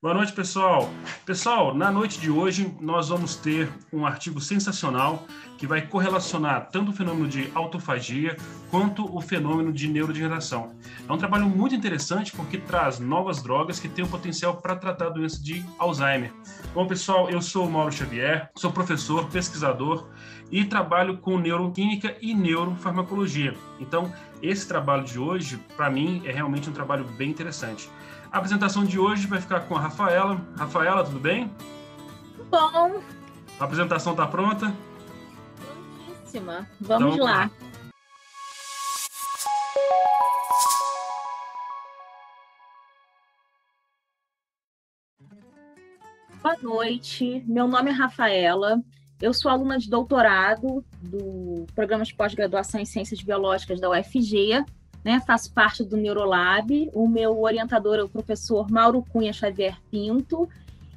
Boa noite, pessoal. Pessoal, na noite de hoje nós vamos ter um artigo sensacional que vai correlacionar tanto o fenômeno de autofagia quanto o fenômeno de neurodegeneração. É um trabalho muito interessante porque traz novas drogas que têm o potencial para tratar a doença de Alzheimer. Bom, pessoal, eu sou o Mauro Xavier, sou professor, pesquisador e trabalho com neuroquímica e neurofarmacologia. Então, esse trabalho de hoje, para mim, é realmente um trabalho bem interessante. A apresentação de hoje vai ficar com a Rafaela. Rafaela, tudo bem? Bom. A apresentação está pronta? Prontíssima. Vamos então, lá. Boa noite. Meu nome é Rafaela. Eu sou aluna de doutorado do Programa de Pós-Graduação em Ciências Biológicas da UFG. Faço parte do Neurolab, o meu orientador é o professor Mauro Cunha Xavier Pinto,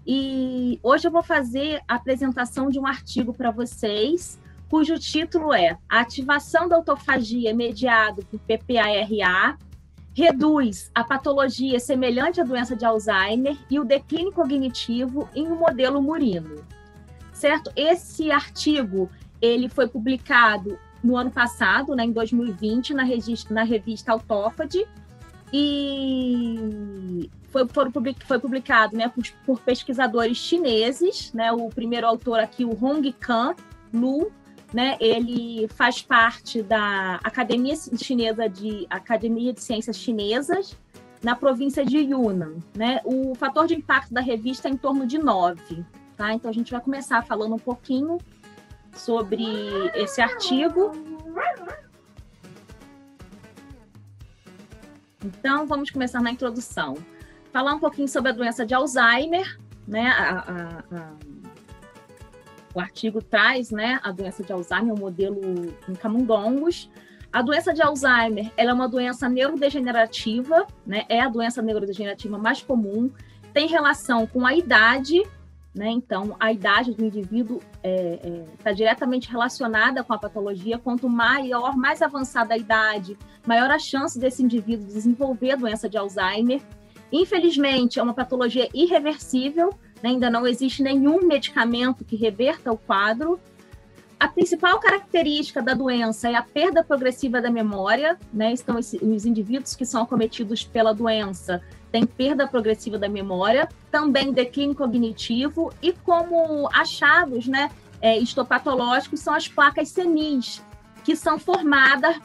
e hoje eu vou fazer a apresentação de um artigo para vocês, cujo título é A ativação da autofagia mediada por PPARA reduz a patologia semelhante à doença de Alzheimer e o declínio cognitivo em um modelo murino. Certo? Esse artigo ele foi publicado no ano passado, em 2020, na revista Autophagy, e foi publicado por pesquisadores chineses, o primeiro autor aqui, o Hongkan Lu, ele faz parte da Academia de Ciências Chinesas, na província de Yunnan. O fator de impacto da revista é em torno de 9. Tá? Então, a gente vai começar falando um pouquinho sobre esse artigo. Então, vamos começar na introdução. Falar um pouquinho sobre a doença de Alzheimer, o artigo traz, a doença de Alzheimer, o modelo em camundongos. A doença de Alzheimer, ela é uma doença neurodegenerativa, é a doença neurodegenerativa mais comum, tem relação com a idade. Então, a idade do indivíduo está diretamente relacionada com a patologia. Quanto mais avançada a idade, maior a chance desse indivíduo desenvolver a doença de Alzheimer. Infelizmente, é uma patologia irreversível, ainda não existe nenhum medicamento que reverta o quadro. A principal característica da doença é a perda progressiva da memória, Então, os indivíduos que são acometidos pela doença têm perda progressiva da memória, também declínio cognitivo, e como achados histopatológicos são as placas senis, que são formadas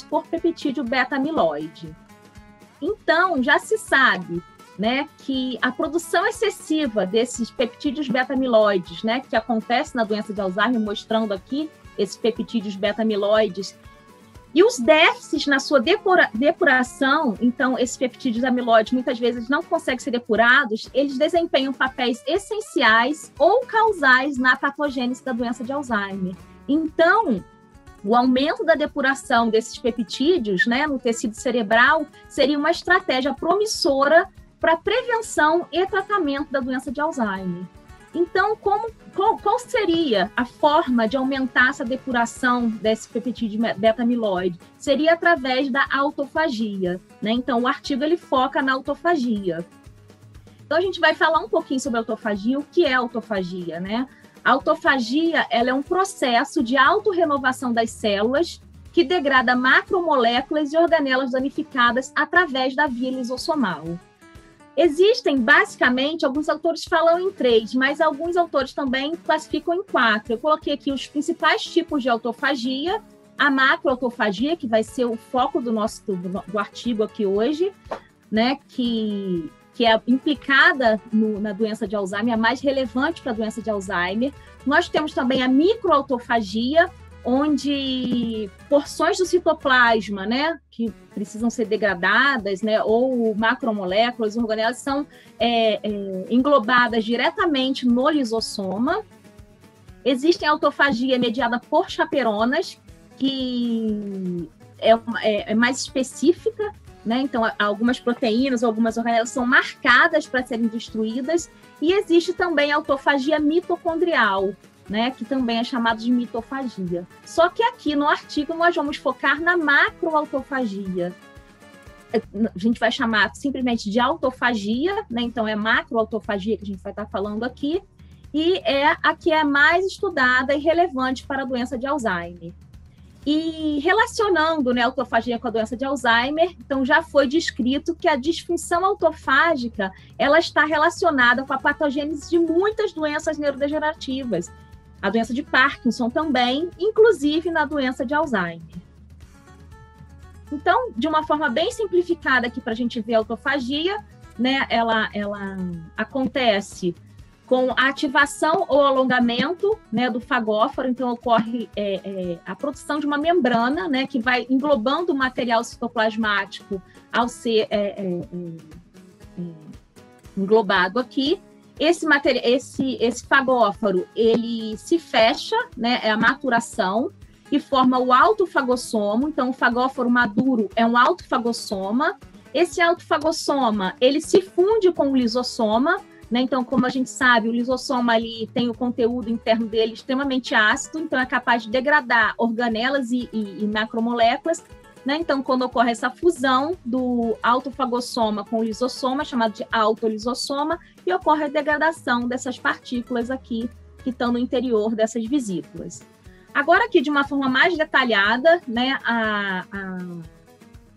por peptídeo beta-amiloide. Então, já se sabe que a produção excessiva desses peptídeos beta-amiloides, que acontece na doença de Alzheimer, mostrando aqui esses peptídeos beta-amiloides, e os déficits na sua depuração, então, esses peptídeos amiloides muitas vezes não conseguem ser depurados, eles desempenham papéis essenciais ou causais na patogênese da doença de Alzheimer. Então, o aumento da depuração desses peptídeos no tecido cerebral seria uma estratégia promissora para prevenção e tratamento da doença de Alzheimer. Então, qual seria a forma de aumentar essa depuração desse peptídeo beta-amiloide? Seria através da autofagia. Então, o artigo ele foca na autofagia. Então, a gente vai falar um pouquinho sobre a autofagia. O que é a autofagia? A autofagia ela é um processo de autorrenovação das células que degrada macromoléculas e organelas danificadas através da via lisossomal. Existem, basicamente, alguns autores falam em 3, mas alguns autores também classificam em 4. Eu coloquei aqui os principais tipos de autofagia, a macroautofagia, que vai ser o foco do artigo aqui hoje, que é implicada na doença de Alzheimer, a mais relevante para a doença de Alzheimer. Nós temos também a microautofagia, onde porções do citoplasma, que precisam ser degradadas, ou macromoléculas, organelas, são englobadas diretamente no lisossoma. Existe a autofagia mediada por chaperonas, que é mais específica, Então, algumas proteínas ou algumas organelas são marcadas para serem destruídas, e existe também a autofagia mitocondrial, que também é chamado de mitofagia. Só que aqui no artigo nós vamos focar na macroautofagia. a gente vai chamar simplesmente de autofagia, né? Então, é macroautofagia que a gente vai estar falando aqui, e é a que é mais estudada e relevante para a doença de Alzheimer. E relacionando, né, a autofagia com a doença de Alzheimer, então já foi descrito que a disfunção autofágica ela está relacionada com a patogênese de muitas doenças neurodegenerativas, a doença de Parkinson também, inclusive na doença de Alzheimer. Então, de uma forma bem simplificada aqui para a gente ver a autofagia, né, ela acontece com a ativação ou alongamento, né, do fagóforo. Então, ocorre a produção de uma membrana, né, que vai englobando o material citoplasmático ao ser englobado aqui. Esse fagóforo, ele se fecha, né, é a maturação, e forma o autofagossomo. Então, o fagóforo maduro é um autofagossoma. Esse autofagossoma, ele se funde com o lisossoma, né? Então, como a gente sabe, o lisossoma ali tem o conteúdo interno dele extremamente ácido, então é capaz de degradar organelas e macromoléculas, né? Então, quando ocorre essa fusão do autofagossoma com o lisossoma, chamado de autolisossoma, e ocorre a degradação dessas partículas aqui que estão no interior dessas vesículas. Agora aqui, de uma forma mais detalhada, né, a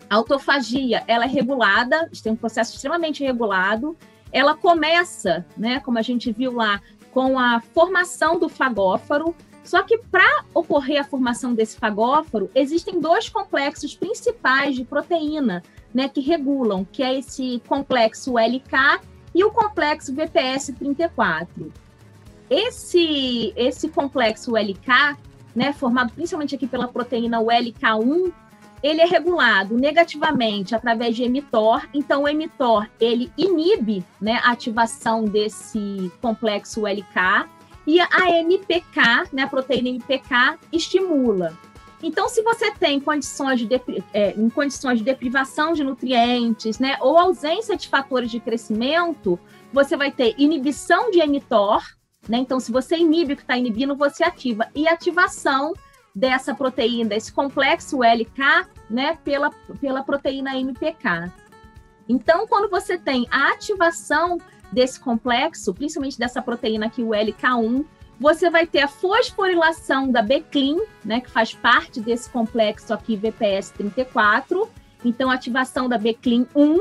autofagia, ela é regulada, tem um processo extremamente regulado. Ela começa, né, como a gente viu lá, com a formação do fagóforo, só que para ocorrer a formação desse fagóforo, existem dois complexos principais de proteína, né, que regulam, que é esse complexo LK e o complexo VPS34. Esse complexo LK, né, formado principalmente aqui pela proteína LK1, ele é regulado negativamente através de mTOR. Então, o mTOR, ele inibe, né, a ativação desse complexo LK, e a MPK, né, a proteína MPK, estimula. Então, se você tem em condições de deprivação de nutrientes, né, ou ausência de fatores de crescimento, você vai ter inibição de mTOR, né? Então, se você inibe o que está inibindo, você ativa. E ativação dessa proteína, desse complexo LK, né, pela proteína MPK. Então, quando você tem a ativação desse complexo, principalmente dessa proteína aqui, o LK1, você vai ter a fosforilação da Bclin, né, que faz parte desse complexo aqui, VPS34. Então, ativação da Bclin-1.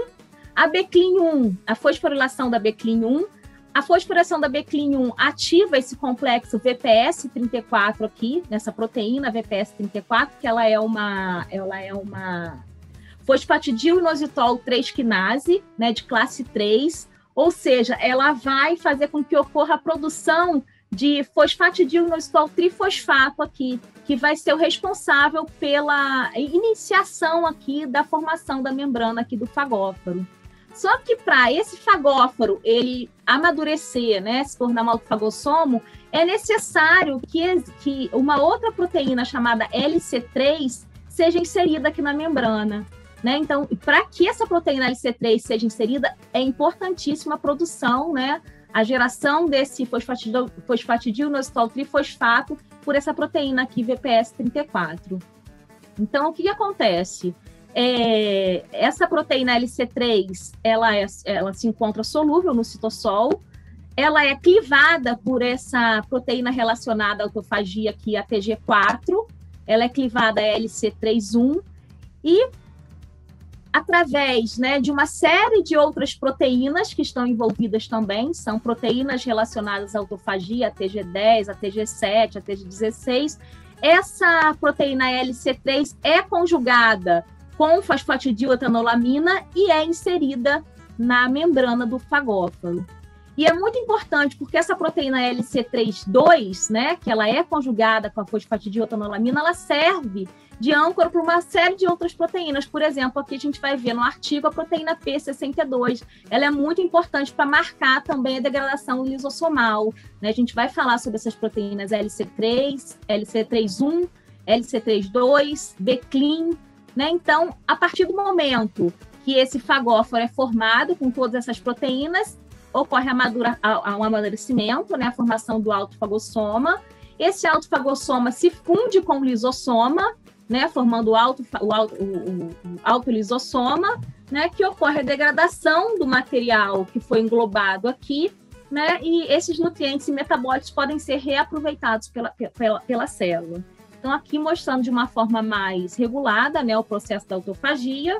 A Bclin-1, a fosforilação da Bclin-1, a fosforilação da Bclin-1 ativa esse complexo VPS34 aqui, nessa proteína VPS34, que ela é uma fosfatidil-inositol 3 quinase, né, de classe 3, ou seja, ela vai fazer com que ocorra a produção de fosfatidil-inositol trifosfato aqui, que vai ser o responsável pela iniciação aqui da formação da membrana aqui do fagóforo. Só que para esse fagóforo ele amadurecer, né, se tornar um autofagossomo, é necessário que uma outra proteína chamada LC3 seja inserida aqui na membrana, né? Então, para que essa proteína LC3 seja inserida, é importantíssima a produção, né, a geração desse fosfatidil-inositol trifosfato por essa proteína aqui, VPS34. Então, o que acontece? Essa proteína LC3, ela se encontra solúvel no citossol, ela é clivada por essa proteína relacionada à autofagia aqui, a TG4, ela é clivada a LC3-1, e através, né, de uma série de outras proteínas que estão envolvidas também, são proteínas relacionadas à autofagia, a TG10, a TG7, a TG16, essa proteína LC3 é conjugada com fosfatidiletanolamina e é inserida na membrana do fagóforo. E é muito importante porque essa proteína LC3-2, né, que ela é conjugada com a fosfatidiletanolamina, ela serve de âncora para uma série de outras proteínas. Por exemplo, aqui a gente vai ver no artigo a proteína P62. Ela é muito importante para marcar também a degradação lisossomal, né? A gente vai falar sobre essas proteínas LC3, LC3-1, LC3-2, Bclin, né? Então, a partir do momento que esse fagóforo é formado com todas essas proteínas, ocorre um amadurecimento, né? A formação do autofagossoma. Esse autofagossoma se funde com o lisossoma, né, formando o autolisossoma, né, que ocorre a degradação do material que foi englobado aqui, né, e esses nutrientes e metabólitos podem ser reaproveitados pela célula. Então, aqui mostrando de uma forma mais regulada, né, o processo da autofagia.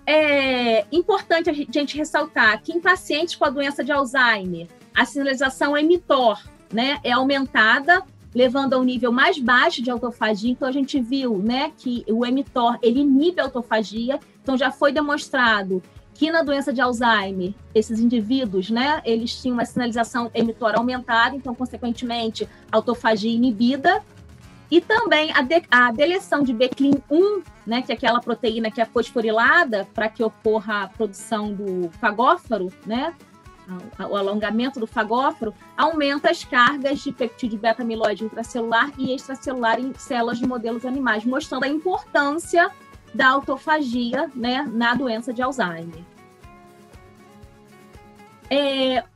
É importante a gente ressaltar que em pacientes com a doença de Alzheimer, a sinalização mTOR, né, é aumentada, levando a um nível mais baixo de autofagia. Então, a gente viu, né, que o mTOR, ele inibe a autofagia. Então, já foi demonstrado que na doença de Alzheimer, esses indivíduos, né, eles tinham uma sinalização mTOR aumentada, então, consequentemente, autofagia inibida. E também a deleção de Beclin-1, né, que é aquela proteína que é fosforilada para que ocorra a produção do fagóforo, né, o alongamento do fagóforo, aumenta as cargas de peptídeo beta-amiloide intracelular e extracelular em células de modelos animais, mostrando a importância da autofagia, né, na doença de Alzheimer.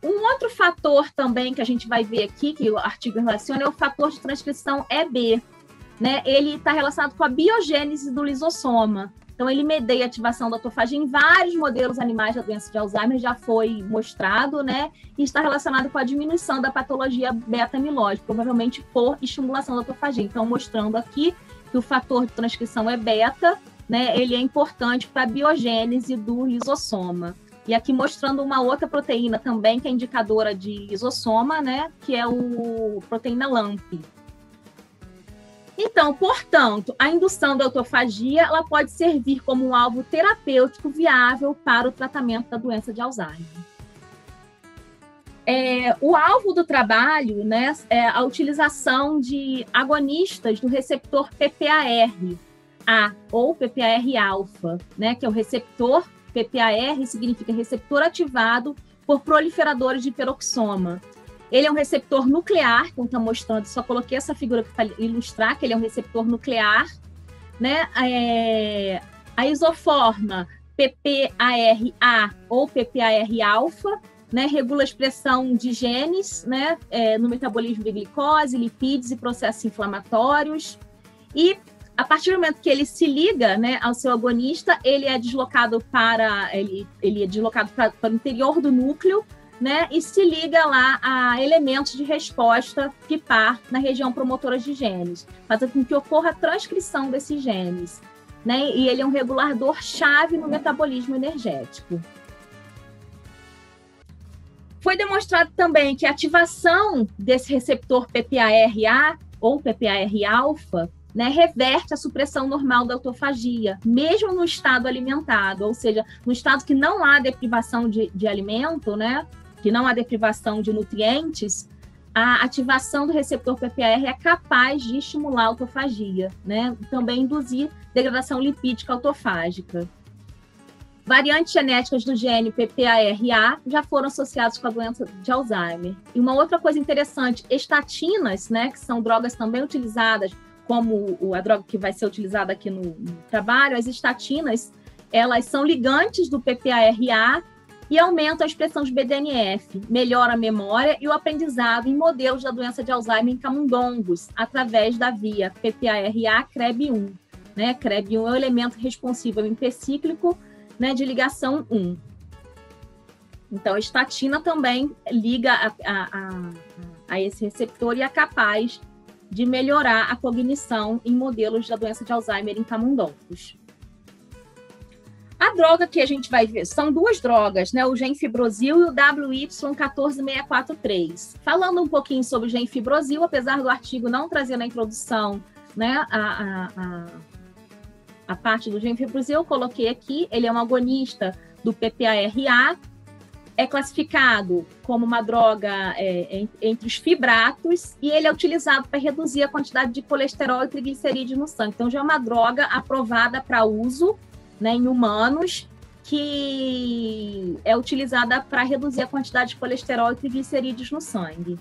Um outro fator também que a gente vai ver aqui, que o artigo relaciona, é o fator de transcrição EB. Né? Ele está relacionado com a biogênese do lisossoma. Então, ele medeia a ativação da autofagia em vários modelos animais da doença de Alzheimer, já foi mostrado, né? E está relacionado com a diminuição da patologia beta-amiloide, provavelmente por estimulação da autofagia. Então, mostrando aqui que o fator de transcrição é beta, né? Ele é importante para a biogênese do lisossoma. E aqui mostrando uma outra proteína também, que é indicadora de lisossoma, né? Que é o proteína LAMP. Então, portanto, a indução da autofagia ela pode servir como um alvo terapêutico viável para o tratamento da doença de Alzheimer. O alvo do trabalho, né, é a utilização de agonistas do receptor PPAR-A ou PPAR-alfa, né, que é o receptor PPAR, significa receptor ativado por proliferadores de peroxoma. Ele é um receptor nuclear, como está mostrando, só coloquei essa figura para ilustrar que ele é um receptor nuclear, né? A isoforma PPAR-A ou PPAR-alfa, né? Regula a expressão de genes, né? No metabolismo de glicose, lipídios e processos inflamatórios. E a partir do momento que ele se liga, né, ao seu agonista, ele é deslocado para o interior do núcleo, né, e se liga lá a elementos de resposta PIPAR na região promotora de genes, fazendo com que ocorra a transcrição desses genes, né, e ele é um regulador-chave no metabolismo energético. Foi demonstrado também que a ativação desse receptor PPAR-A ou PPAR-alfa, né, reverte a supressão normal da autofagia, mesmo no estado alimentado, ou seja, no estado que não há deprivação de alimento, né, que não há deprivação de nutrientes, a ativação do receptor PPAR é capaz de estimular a autofagia, né, também induzir degradação lipídica autofágica. Variantes genéticas do gene PPAR-A já foram associadas com a doença de Alzheimer. E uma outra coisa interessante, estatinas, né, que são drogas também utilizadas, como a droga que vai ser utilizada aqui no trabalho, as estatinas, elas são ligantes do PPAR-A e aumentam a expressão de BDNF, melhora a memória e o aprendizado em modelos da doença de Alzheimer em camundongos, através da via PPAR-A-CREB1. Né? CREB1 é o elemento responsivo ao empecíclico, né, de ligação 1. Então, a estatina também liga a esse receptor e é capaz de melhorar a cognição em modelos da doença de Alzheimer em camundongos. A droga que a gente vai ver são duas drogas, né? O Genfibrosil e o WY14643. Falando um pouquinho sobre o Genfibrosil, apesar do artigo não trazer na introdução, né, a parte do Genfibrosil, eu coloquei aqui, ele é um agonista do PPAR-A, é classificado como uma droga entre os fibratos e ele é utilizado para reduzir a quantidade de colesterol e triglicerídeos no sangue. Então, já é uma droga aprovada para uso, né, em humanos, que é utilizada para reduzir a quantidade de colesterol e triglicerídeos no sangue.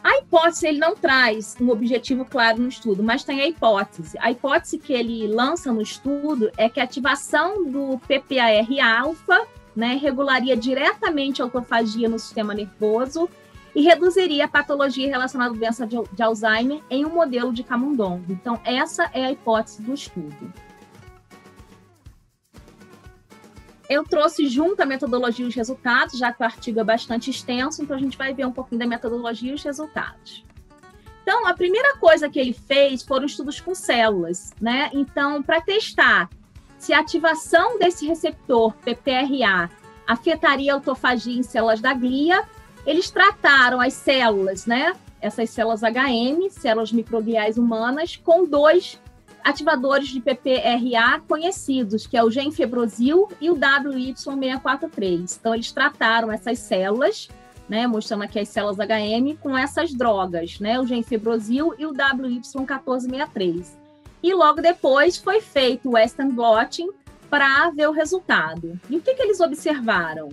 A hipótese, ele não traz um objetivo claro no estudo, mas tem a hipótese. A hipótese que ele lança no estudo é que a ativação do PPAR-alfa, né, regularia diretamente a autofagia no sistema nervoso e reduziria a patologia relacionada à doença de Alzheimer em um modelo de camundongo. Então, essa é a hipótese do estudo. Eu trouxe junto a metodologia e os resultados, já que o artigo é bastante extenso, então a gente vai ver um pouquinho da metodologia e os resultados. Então, a primeira coisa que ele fez foram estudos com células, né? Então, para testar se a ativação desse receptor PPRA afetaria a autofagia em células da glia, eles trataram as células, né? Essas células HM, células microgliais humanas, com 2 ativadores de PPRA conhecidos, que é o genfebrosil e o WY643. Então, eles trataram essas células, né, mostrando aqui as células HM, com essas drogas, né, o genfebrosil e o WY1463. E logo depois foi feito o Western blotting para ver o resultado. E o que eles observaram?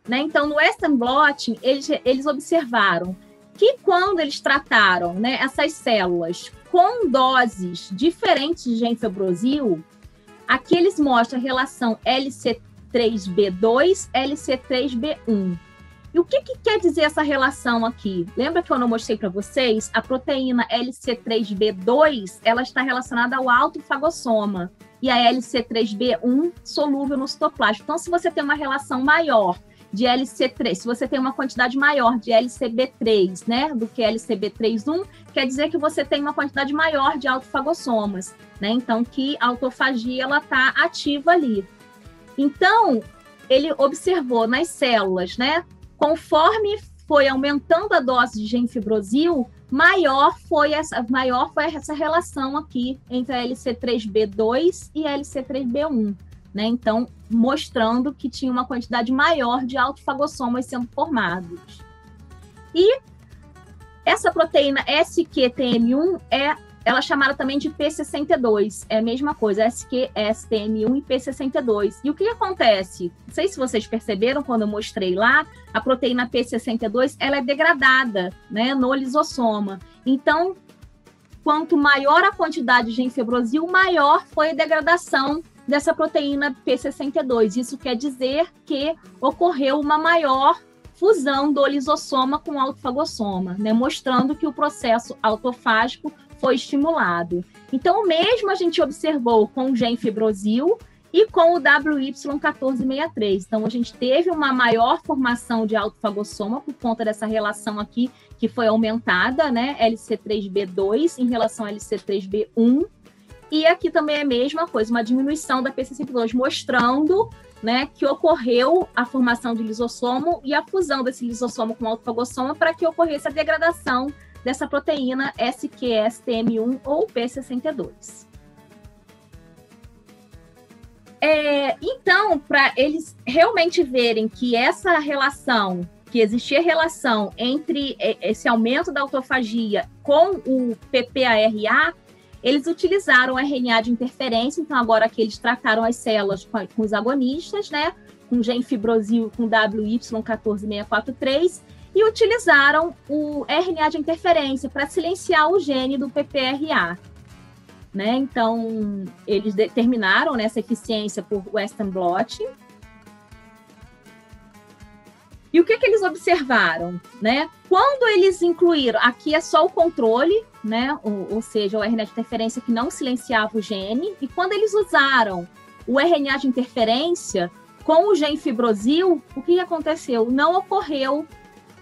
Né, então, no Western blotting, eles observaram que quando eles trataram, né, essas células com doses diferentes de genfebrosil, aqui eles mostram a relação LC3B2, LC3B1. E o que quer dizer essa relação aqui? Lembra que eu não mostrei para vocês? A proteína LC3B2, ela está relacionada ao autofagossoma, e a LC3B1 solúvel no citoplasma. Então, se você tem uma relação maior de LC3, se você tem uma quantidade maior de LCB3, né, do que LCB31, quer dizer que você tem uma quantidade maior de autofagossomas, né? Então, que a autofagia ela está ativa ali. Então, ele observou nas células, né, conforme foi aumentando a dose de genfibrosil, maior foi essa relação aqui entre a LC3B2 e a LC3B1. Né? Então, mostrando que tinha uma quantidade maior de autofagossomas sendo formados. E essa proteína SQTM1 ela é chamada também de P62, é a mesma coisa, SQSTM1 e P62. E o que acontece? Não sei se vocês perceberam quando eu mostrei lá, a proteína P62 ela é degradada, né, no lisossoma. Então, quanto maior a quantidade de genfebrosil, maior foi a degradação dessa proteína P62. Isso quer dizer que ocorreu uma maior fusão do lisossoma com o autofagossoma, né, mostrando que o processo autofágico foi estimulado. Então, o mesmo a gente observou com o genfibrosil e com o WY1463. Então, a gente teve uma maior formação de autofagossoma por conta dessa relação aqui, que foi aumentada, né, LC3B2 em relação a LC3B1. E aqui também é a mesma coisa, uma diminuição da P62, mostrando, né, que ocorreu a formação de lisossomo e a fusão desse lisossomo com o autofagossoma para que ocorresse a degradação dessa proteína SQSTM1 ou P62. Então, para eles realmente verem que essa relação, que existia relação entre esse aumento da autofagia com o PPARA, eles utilizaram o RNA de interferência. Então, agora que eles trataram as células com os agonistas, né, com genfibrosil com WY1463, e utilizaram o RNA de interferência para silenciar o gene do PPRA. Né? Então, eles determinaram essa eficiência por Western blotting. E o que eles observaram? Né? Quando eles incluíram, aqui é só o controle, né? Ou seja, o RNA de interferência que não silenciava o gene, e quando eles usaram o RNA de interferência com o genfibrosil, o que aconteceu? Não ocorreu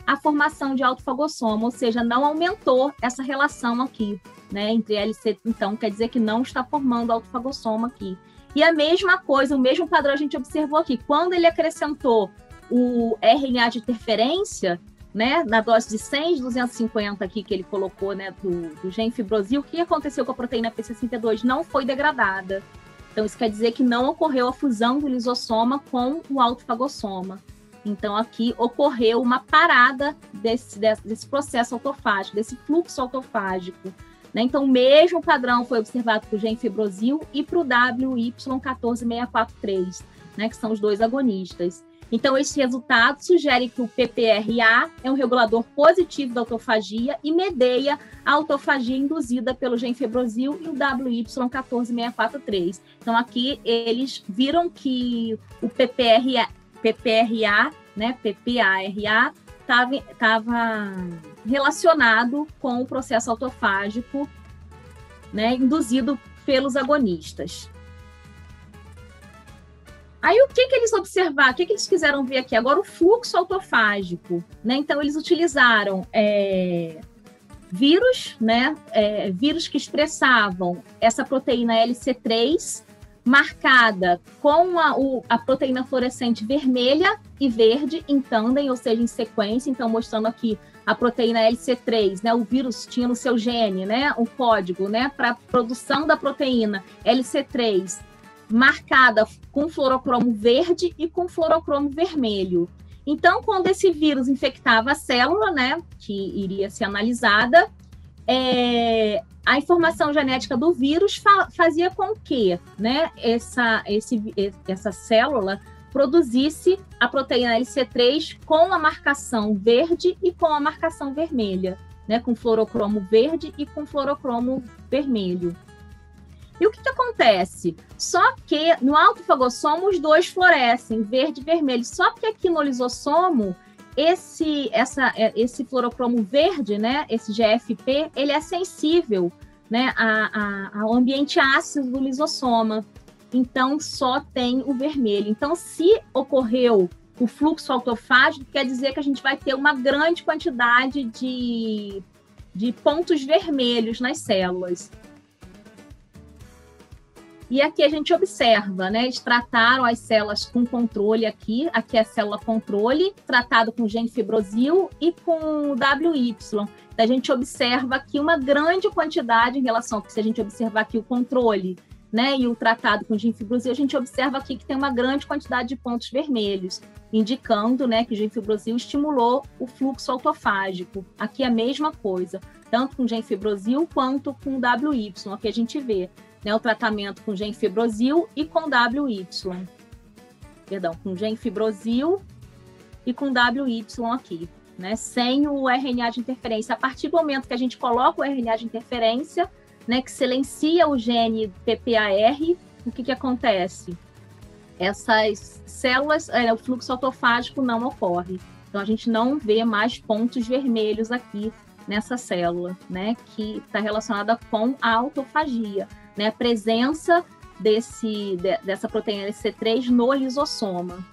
a formação de autofagossoma, ou seja, não aumentou essa relação aqui, né, entre LC, então quer dizer que não está formando autofagossoma aqui. E a mesma coisa, o mesmo padrão a gente observou aqui, quando ele acrescentou o RNA de interferência, né, na dose de 100 de 250 aqui que ele colocou, né, do genfibrosil, o que aconteceu com a proteína P62? Não foi degradada. Então isso quer dizer que não ocorreu a fusão do lisossoma com o autofagossoma. Então, aqui ocorreu uma parada desse processo autofágico, desse fluxo autofágico. Né? Então, o mesmo padrão foi observado para o genfibrosil e para o WY14643, né? Que são os dois agonistas. Então, esse resultado sugere que o PPRA é um regulador positivo da autofagia e medeia a autofagia induzida pelo genfibrosil e o WY14643. Então, aqui eles viram que o PPRA, né, PPARA, estava relacionado com o processo autofágico, né, induzido pelos agonistas. Aí, o que eles observaram? O que eles quiseram ver aqui? Agora, o fluxo autofágico, né? Então, eles utilizaram vírus, né? Vírus que expressavam essa proteína LC3 marcada com a proteína fluorescente vermelha e verde em tandem, ou seja, em sequência. Então, mostrando aqui a proteína LC3, né? O vírus tinha no seu gene, né? O código, né? Para a produção da proteína LC3, marcada com fluorocromo verde e com fluorocromo vermelho. Então, quando esse vírus infectava a célula, né, que iria ser analisada, a informação genética do vírus fazia com que, né, essa célula produzisse a proteína LC3 com a marcação verde e com a marcação vermelha, né, com fluorocromo verde e com fluorocromo vermelho. E o que acontece? Só que no autofagossomo os dois florescem, verde e vermelho. Só que aqui no lisossomo, esse fluorocromo verde, né, esse GFP, ele é sensível, né, ao ambiente ácido do lisossoma. Então, só tem o vermelho. Então, se ocorreu o fluxo autofágico, quer dizer que a gente vai ter uma grande quantidade de pontos vermelhos nas células. E aqui a gente observa, né? Eles trataram as células com controle aqui é a célula controle, tratado com genfibrosil e com WY. Então, a gente observa aqui uma grande quantidade em relação, porque se a gente observar aqui o controle, né, e o tratado com genfibrosil, a gente observa aqui que tem uma grande quantidade de pontos vermelhos, indicando, né, que o genfibrosil estimulou o fluxo autofágico. Aqui é a mesma coisa, tanto com genfibrosil quanto com WY, aqui a gente vê, né, o tratamento com genfibrosil e com WY. Perdão, com genfibrosil e com WY aqui, né, sem o RNA de interferência. A partir do momento que a gente coloca o RNA de interferência, né, que silencia o gene PPAR, o que acontece? Essas células, o fluxo autofágico não ocorre. Então, a gente não vê mais pontos vermelhos aqui nessa célula, né, que está relacionada com a autofagia, né, a presença dessa proteína LC3 no lisossoma.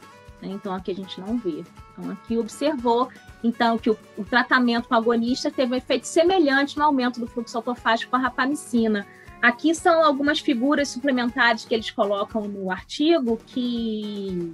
Né? Então, aqui a gente não vê. Então, aqui observou então, que o tratamento com agonista teve um efeito semelhante no aumento do fluxo autofágico com a rapamicina. Aqui são algumas figuras suplementares que eles colocam no artigo que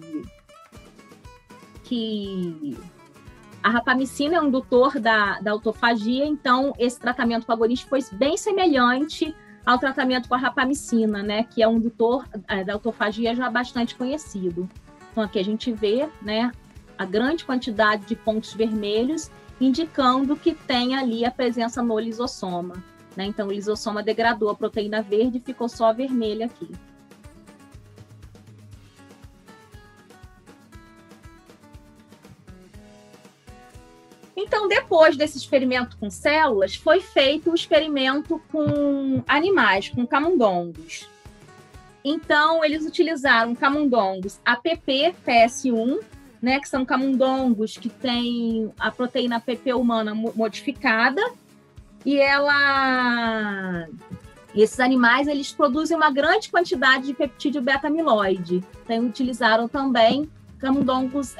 a rapamicina é um indutor da autofagia, então esse tratamento com agonista foi bem semelhante ao tratamento com a rapamicina, né, que é um indutor da autofagia já bastante conhecido. Então, aqui a gente vê, né, a grande quantidade de pontos vermelhos, indicando que tem ali a presença no lisossoma. Né? Então, o lisossoma degradou a proteína verde e ficou só a vermelha aqui. Então, depois desse experimento com células, foi feito o experimento com animais, com camundongos. Então, eles utilizaram camundongos APP-PS1, né, que são camundongos que têm a proteína PP humana modificada, e esses animais eles produzem uma grande quantidade de peptídeo beta-amiloide. Então, utilizaram também camundongos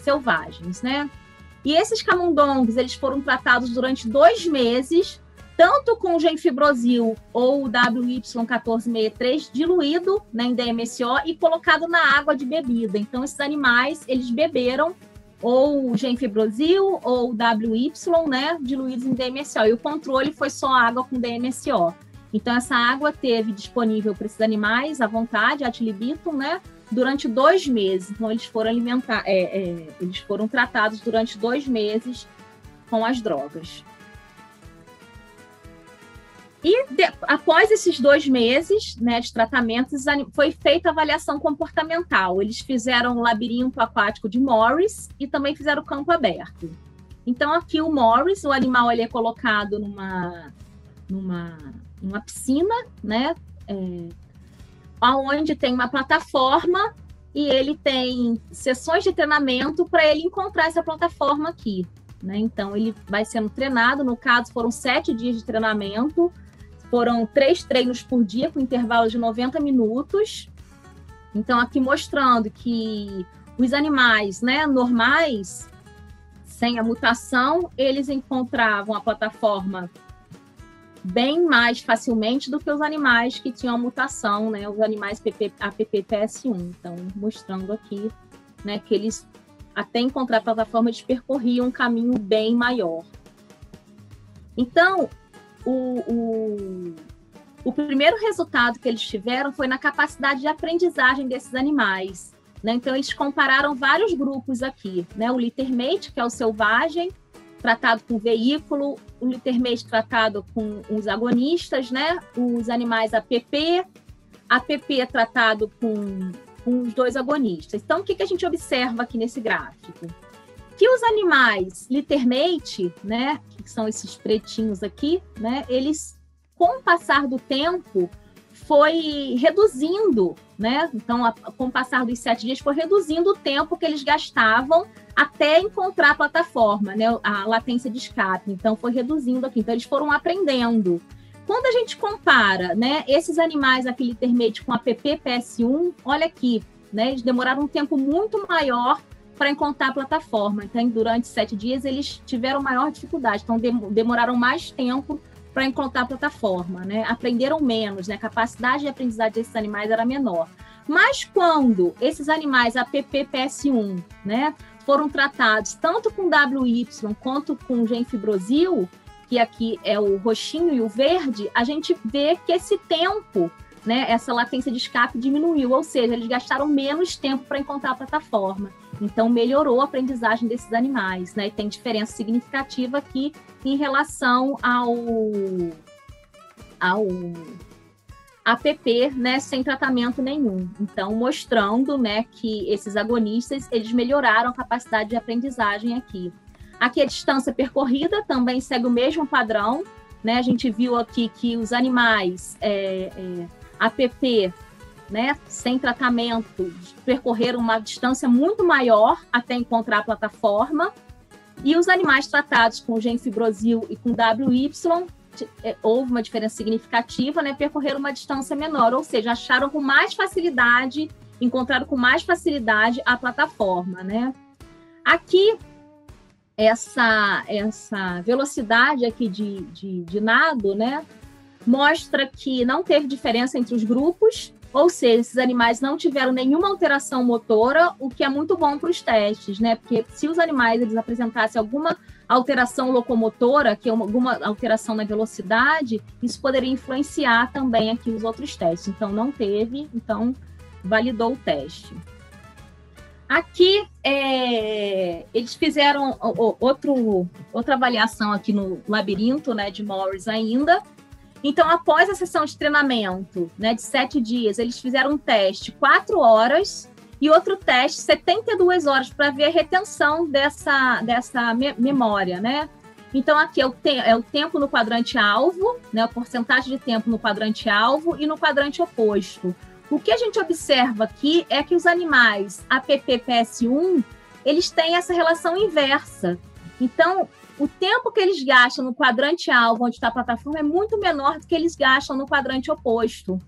selvagens, né? E esses camundongos eles foram tratados durante 2 meses, tanto com o genfibrosil ou o WY1463 diluído, né, em DMSO e colocado na água de bebida. Então, esses animais, eles beberam ou o genfibrosil ou o WY, né, diluídos em DMSO. E o controle foi só água com DMSO. Então, essa água teve disponível para esses animais à vontade, ad libitum, né, durante 2 meses. Então, eles foram tratados durante 2 meses com as drogas. E após esses 2 meses, né, de tratamento, foi feita a avaliação comportamental. Eles fizeram o labirinto aquático de Morris e também fizeram o campo aberto. Então, aqui o Morris, o animal ele é colocado numa piscina, né, onde tem uma plataforma e ele tem sessões de treinamento para ele encontrar essa plataforma aqui, né? Então, ele vai sendo treinado, no caso, foram 7 dias de treinamento, foram 3 treinos por dia, com intervalo de 90 minutos. Então, aqui mostrando que os animais, né, normais, sem a mutação, eles encontravam a plataforma bem mais facilmente do que os animais que tinham a mutação, né, os animais APP-PS1. Então, mostrando aqui, né, que eles, até encontrar a plataforma, eles percorriam um caminho bem maior. Então, o primeiro resultado que eles tiveram foi na capacidade de aprendizagem desses animais, né? Então, eles compararam vários grupos aqui, né? O littermate, que é o selvagem, tratado com veículo, o littermate tratado com os agonistas, né? Os animais APP tratado com os 2 agonistas. Então, o que a gente observa aqui nesse gráfico? Que os animais littermate, né, que são esses pretinhos aqui, né, eles, com o passar do tempo, foi reduzindo, né? Então, com o passar dos 7 dias, foi reduzindo o tempo que eles gastavam até encontrar a plataforma, né, a latência de escape. Então, foi reduzindo aqui. Então, eles foram aprendendo. Quando a gente compara, né, esses animais aqui littermate com a APP-PS1, olha aqui, né, eles demoraram um tempo muito maior para encontrar a plataforma. Então, durante 7 dias, eles tiveram maior dificuldade. Então, demoraram mais tempo para encontrar a plataforma, né? Aprenderam menos, né? A capacidade de aprendizagem desses animais era menor. Mas quando esses animais APP-PS1, né, foram tratados tanto com WY quanto com genfibrosil, que aqui é o roxinho e o verde, a gente vê que esse tempo, né, essa latência de escape diminuiu, ou seja, eles gastaram menos tempo para encontrar a plataforma. Então, melhorou a aprendizagem desses animais, né? E tem diferença significativa aqui em relação ao APP, né, sem tratamento nenhum. Então, mostrando, né, que esses agonistas, eles melhoraram a capacidade de aprendizagem aqui. Aqui a distância percorrida também segue o mesmo padrão, né? A gente viu aqui que os animais APP, né, sem tratamento, percorreram uma distância muito maior até encontrar a plataforma, e os animais tratados com genfibrosil e com WY, houve uma diferença significativa, né, percorreram uma distância menor, ou seja, acharam com mais facilidade, encontraram com mais facilidade a plataforma, né. Aqui, essa velocidade aqui de nado, né, mostra que não teve diferença entre os grupos, ou seja, esses animais não tiveram nenhuma alteração motora, o que é muito bom para os testes, né? Porque se os animais eles apresentassem alguma alteração locomotora, que é alguma alteração na velocidade, isso poderia influenciar também aqui os outros testes. Então, não teve, então validou o teste. Aqui, eles fizeram outra avaliação aqui no labirinto, né, de Morris ainda. Então, após a sessão de treinamento, né, de 7 dias, eles fizeram um teste 4 horas e outro teste 72 horas para ver a retenção dessa memória, né? Então, aqui é o tempo no quadrante-alvo, né, a porcentagem de tempo no quadrante-alvo e no quadrante oposto. O que a gente observa aqui é que os animais APP-PS1, eles têm essa relação inversa. Então, o tempo que eles gastam no quadrante-alvo, onde está a plataforma, é muito menor do que eles gastam no quadrante oposto,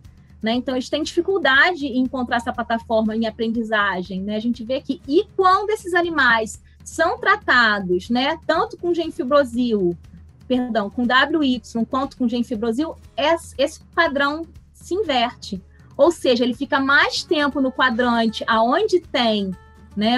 né? Então, eles têm dificuldade em encontrar essa plataforma em aprendizagem, né? A gente vê que, e quando esses animais são tratados, né, tanto com com WY, quanto com genfibrosil, esse padrão se inverte. Ou seja, ele fica mais tempo no quadrante aonde tem, né,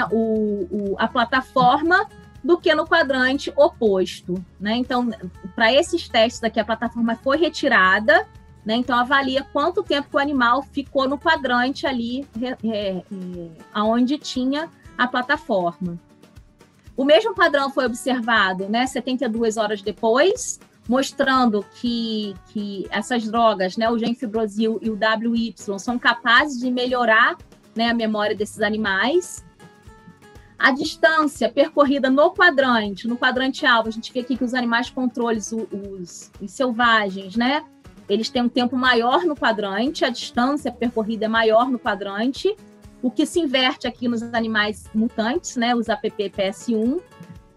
a plataforma do que no quadrante oposto, né? Então, para esses testes aqui, a plataforma foi retirada, né? Então, avalia quanto tempo que o animal ficou no quadrante ali, aonde tinha a plataforma. O mesmo padrão foi observado, né, 72 horas depois, mostrando que essas drogas, né, o genfibrosil e o WY, são capazes de melhorar, né, a memória desses animais. A distância percorrida no quadrante-alvo, a gente vê aqui que os animais controles, os selvagens, né, eles têm um tempo maior no quadrante, a distância percorrida é maior no quadrante, o que se inverte aqui nos animais mutantes, né, os APP-PS1,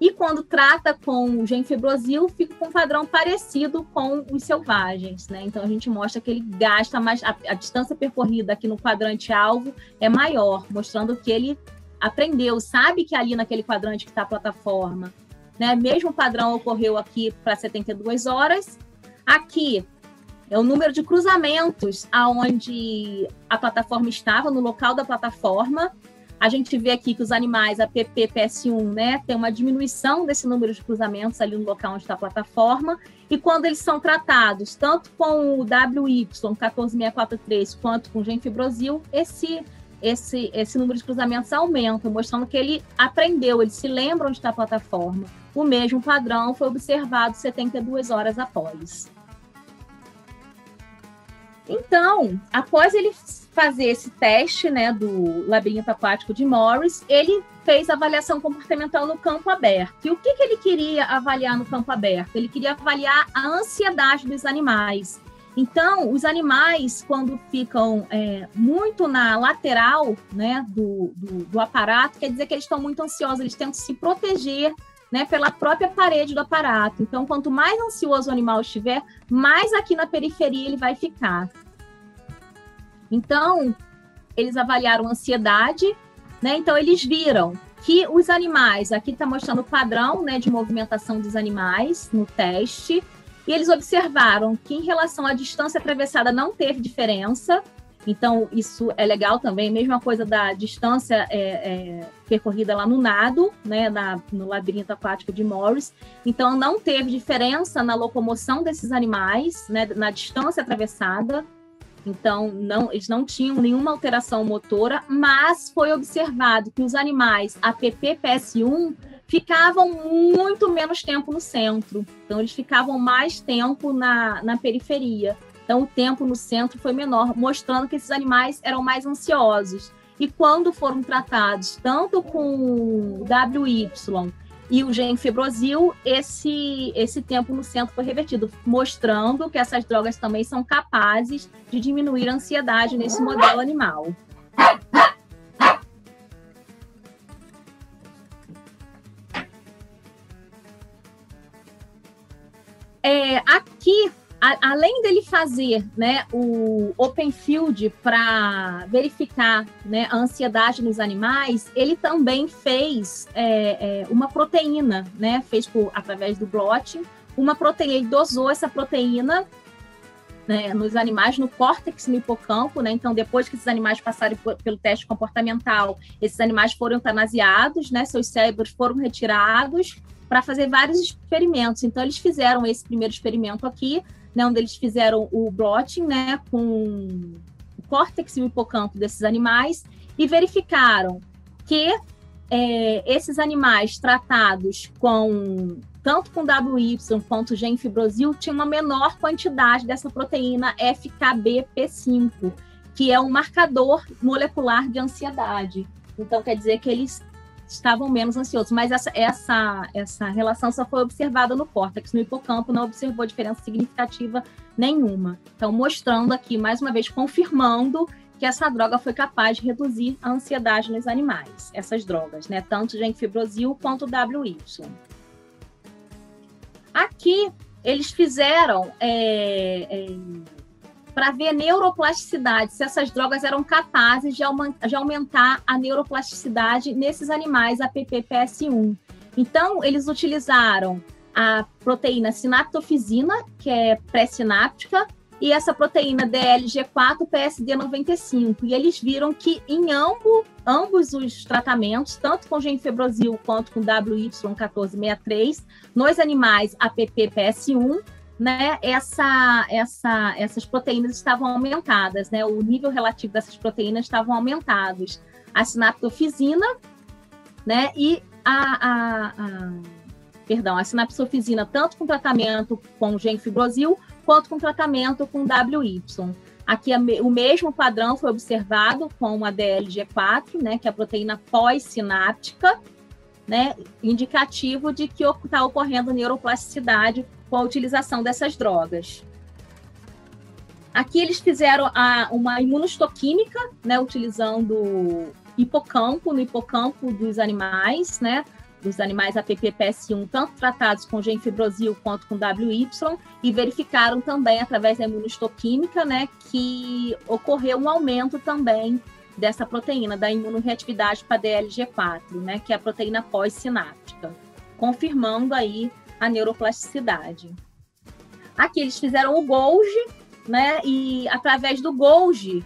e quando trata com o genfibrosil, fica com um padrão parecido com os selvagens, né? Então, a gente mostra que ele gasta mais, a distância percorrida aqui no quadrante-alvo é maior, mostrando que ele aprendeu, sabe que ali naquele quadrante que está a plataforma, né? Mesmo padrão ocorreu aqui para 72 horas. Aqui é o número de cruzamentos aonde a plataforma estava, no local da plataforma. A gente vê aqui que os animais APP-PS1, né, tem uma diminuição desse número de cruzamentos ali no local onde está a plataforma, e quando eles são tratados, tanto com o WY14643 quanto com o genfibrosil, esse número de cruzamentos aumenta, mostrando que ele aprendeu, ele se lembra onde está a plataforma. O mesmo padrão foi observado 72 horas após. Então, após ele fazer esse teste, né, do labirinto aquático de Morris, ele fez avaliação comportamental no campo aberto. E o que ele queria avaliar no campo aberto? Ele queria avaliar a ansiedade dos animais. Então, os animais, quando ficam muito na lateral, né, do aparato, quer dizer que eles estão muito ansiosos, eles tentam se proteger, né, pela própria parede do aparato. Então, quanto mais ansioso o animal estiver, mais aqui na periferia ele vai ficar. Então, eles avaliaram a ansiedade, né? Então, eles viram que os animais, aqui está mostrando o padrão, né, de movimentação dos animais no teste, e eles observaram que, em relação à distância atravessada, não teve diferença. Então, isso é legal também, mesma coisa da distância percorrida lá no nado, né, no labirinto aquático de Morris. Então, não teve diferença na locomoção desses animais, né, na distância atravessada. Então, eles não tinham nenhuma alteração motora, mas foi observado que os animais APP-PS1 ficavam muito menos tempo no centro. Então, eles ficavam mais tempo na periferia. Então, o tempo no centro foi menor, mostrando que esses animais eram mais ansiosos. E quando foram tratados tanto com o WY e o genfibrosil, esse tempo no centro foi revertido, mostrando que essas drogas também são capazes de diminuir a ansiedade nesse modelo animal. Aqui, além dele fazer, né, o open field para verificar, né, a ansiedade nos animais, ele também fez uma proteína, né, fez através do blotting, uma proteína, ele dosou essa proteína, né, nos animais, no córtex, no hipocampo, né? Então, depois que esses animais passarem pelo teste comportamental, esses animais foram eutanasiados, né, seus cérebros foram retirados para fazer vários experimentos. Então, eles fizeram esse primeiro experimento aqui, né, onde eles fizeram o blotting, né, com o córtex e o hipocampo desses animais e verificaram que esses animais tratados tanto com WY quanto genfibrosil tinham uma menor quantidade dessa proteína FKBP5, que é um marcador molecular de ansiedade. Então, quer dizer que eles estavam menos ansiosos, mas essa relação só foi observada no córtex, no hipocampo não observou diferença significativa nenhuma. Então, mostrando aqui, mais uma vez, confirmando que essa droga foi capaz de reduzir a ansiedade nos animais, essas drogas, né? Tanto genfibrosil quanto WY. Aqui, eles fizeram para ver neuroplasticidade, se essas drogas eram capazes de aumentar a neuroplasticidade nesses animais APP-PS1. Então, eles utilizaram a proteína sinaptofisina, que é pré-sináptica, e essa proteína DLG4-PSD95. E eles viram que em ambos os tratamentos, tanto com genfibrosil quanto com WY1463, nos animais APP-PS1, né, essas proteínas estavam aumentadas, né, o nível relativo dessas proteínas estavam aumentados. A sinaptofisina, né, e a sinaptofisina, tanto com tratamento com genfibrosil, quanto com tratamento com WY. Aqui o mesmo padrão foi observado com a DLG4, né, que é a proteína pós-sináptica, né, indicativo de que está ocorrendo neuroplasticidade com a utilização dessas drogas. Aqui eles fizeram uma imunohistoquímica, né, utilizando no hipocampo dos animais, né, dos animais APP-PS1, tanto tratados com genfibrosil quanto com WY, e verificaram também, através da imunohistoquímica, né, que ocorreu um aumento também dessa proteína, da imunorreatividade para DLG4, né, que é a proteína pós-sináptica, confirmando aí a neuroplasticidade. Aqui eles fizeram o Golgi, né, e através do Golgi,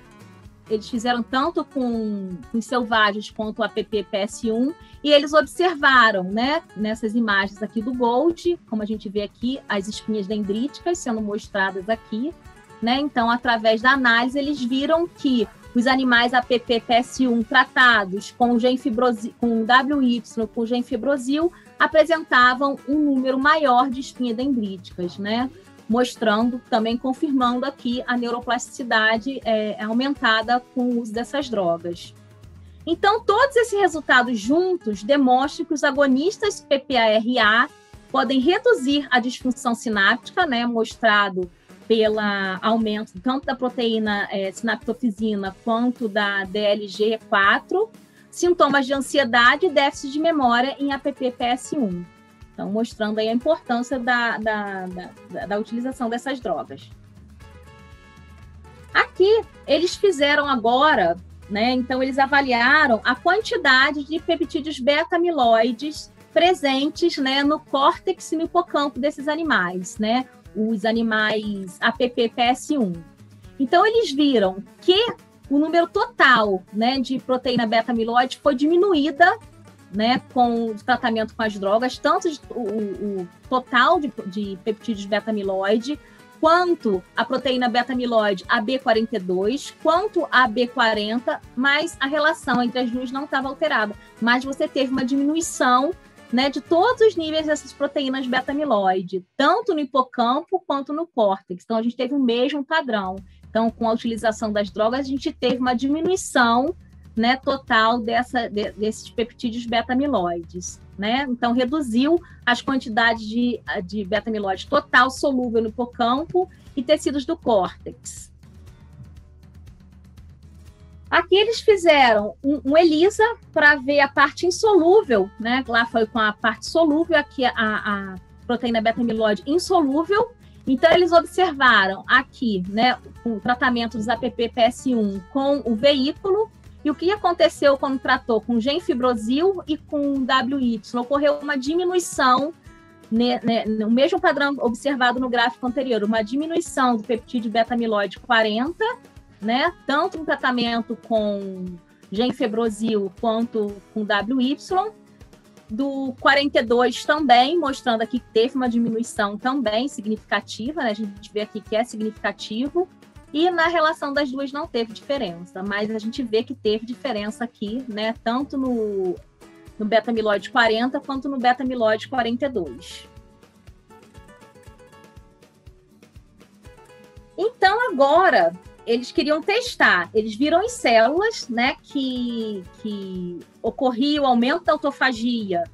eles fizeram tanto com selvagens quanto o APP-PS1, e eles observaram, né, nessas imagens aqui do Golgi, como a gente vê aqui, as espinhas dendríticas sendo mostradas aqui, né, então, através da análise, eles viram que os animais APP-PS1 tratados com genfibrosil, com WY, com genfibrosil, apresentavam um número maior de espinhas dendríticas, né, mostrando, também confirmando aqui a neuroplasticidade aumentada com o uso dessas drogas. Então, todos esses resultados juntos demonstram que os agonistas PPARA podem reduzir a disfunção sináptica, né, mostrado pelo aumento tanto da proteína sinaptofisina quanto da DLG4, sintomas de ansiedade e déficit de memória em APP-PS1. Então, mostrando aí a importância da utilização dessas drogas. Aqui, eles fizeram agora, né? Então, eles avaliaram a quantidade de peptídeos beta-amiloides presentes, né, no córtex e no hipocampo desses animais, né? Os animais APP-PS1. Então, eles viram que o número total, né, de proteína beta-amiloide foi diminuída, né, com o tratamento com as drogas, tanto o total de peptídeos beta-amiloide, quanto a proteína beta-amiloide AB42, quanto a AB40, mas a relação entre as duas não estava alterada. Mas você teve uma diminuição, né, de todos os níveis dessas proteínas beta-amiloide, tanto no hipocampo quanto no córtex. Então, a gente teve o mesmo padrão. Então, com a utilização das drogas, a gente teve uma diminuição, né, total desses peptídeos beta-amiloides, né? Então, reduziu as quantidades de beta-amiloide total solúvel no hipocampo e tecidos do córtex. Aqui eles fizeram um ELISA para ver a parte insolúvel, né? Lá foi com a parte solúvel, aqui a proteína beta-amiloide insolúvel. Então, eles observaram aqui, né, o tratamento dos APP-PS1 com o veículo. E o que aconteceu quando tratou com genfibrosil e com WY? Ocorreu uma diminuição, né, no mesmo padrão observado no gráfico anterior, uma diminuição do peptídeo beta-amiloide 40, né, tanto no tratamento com genfibrosil quanto com WY, do 42 também, mostrando aqui que teve uma diminuição também significativa, né, a gente vê aqui que é significativo. E na relação das duas não teve diferença, mas a gente vê que teve diferença aqui, né? Tanto no beta-amiloide 40 quanto no beta-amiloide 42. Então, agora, eles queriam testar. Eles viram em células, né, que ocorria o aumento da autofagia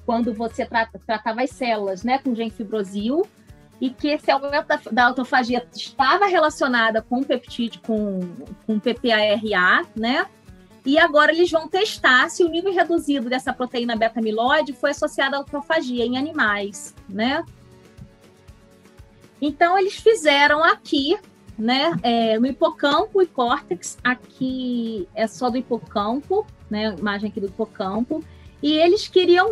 quando você tratava as células, né, com genfibrosil, e que esse aumento da autofagia estava relacionada com o peptídeo, com PPARA, né? E agora eles vão testar se o nível reduzido dessa proteína beta-amiloide foi associado à autofagia em animais, né? Então, eles fizeram aqui, né, no hipocampo e córtex, aqui é só do hipocampo, né, imagem aqui do hipocampo, e eles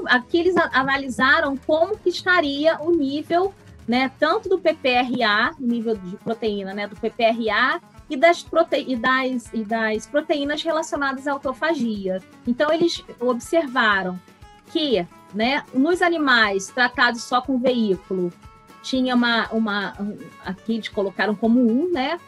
aqui eles analisaram como que estaria o nível, né, tanto do PPRA, nível de proteína, né, do PPRA e das proteínas relacionadas à autofagia. Então, eles observaram que, né, nos animais tratados só com veículo, tinha aqui eles colocaram como 1, né,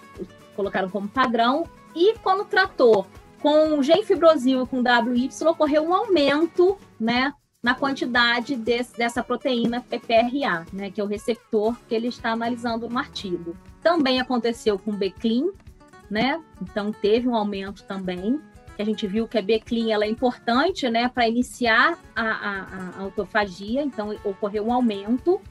colocaram como padrão, e quando tratou com genfibrosil e com WY, ocorreu um aumento, né, na quantidade dessa proteína PPRA, né, que é o receptor que ele está analisando no artigo. Também aconteceu com BCLIN, né? Então teve um aumento também, que a gente viu que a BCLIN ela é importante, né, para iniciar a autofagia, então ocorreu um aumento.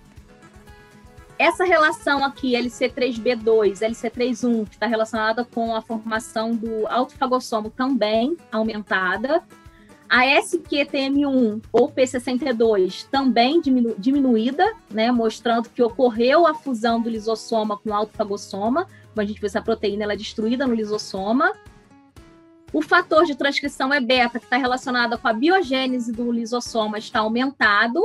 Essa relação aqui, LC3B2, LC31, que está relacionada com a formação do autofagossomo, também aumentada. A SQTM1 ou P62 também diminuída, né, mostrando que ocorreu a fusão do lisossoma com o autofagossoma. Como a gente vê, essa proteína ela é destruída no lisossoma. O fator de transcrição é beta, que está relacionado com a biogênese do lisossoma, está aumentado,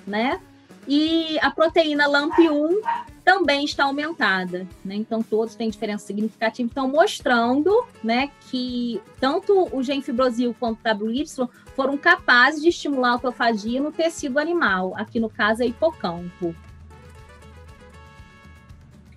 né? E a proteína LAMP1 também está aumentada, né? Então, todos têm diferença significativa. Então, mostrando, né, que tanto o genfibrosil quanto o WY foram capazes de estimular a autofagia no tecido animal. Aqui, no caso, é hipocampo.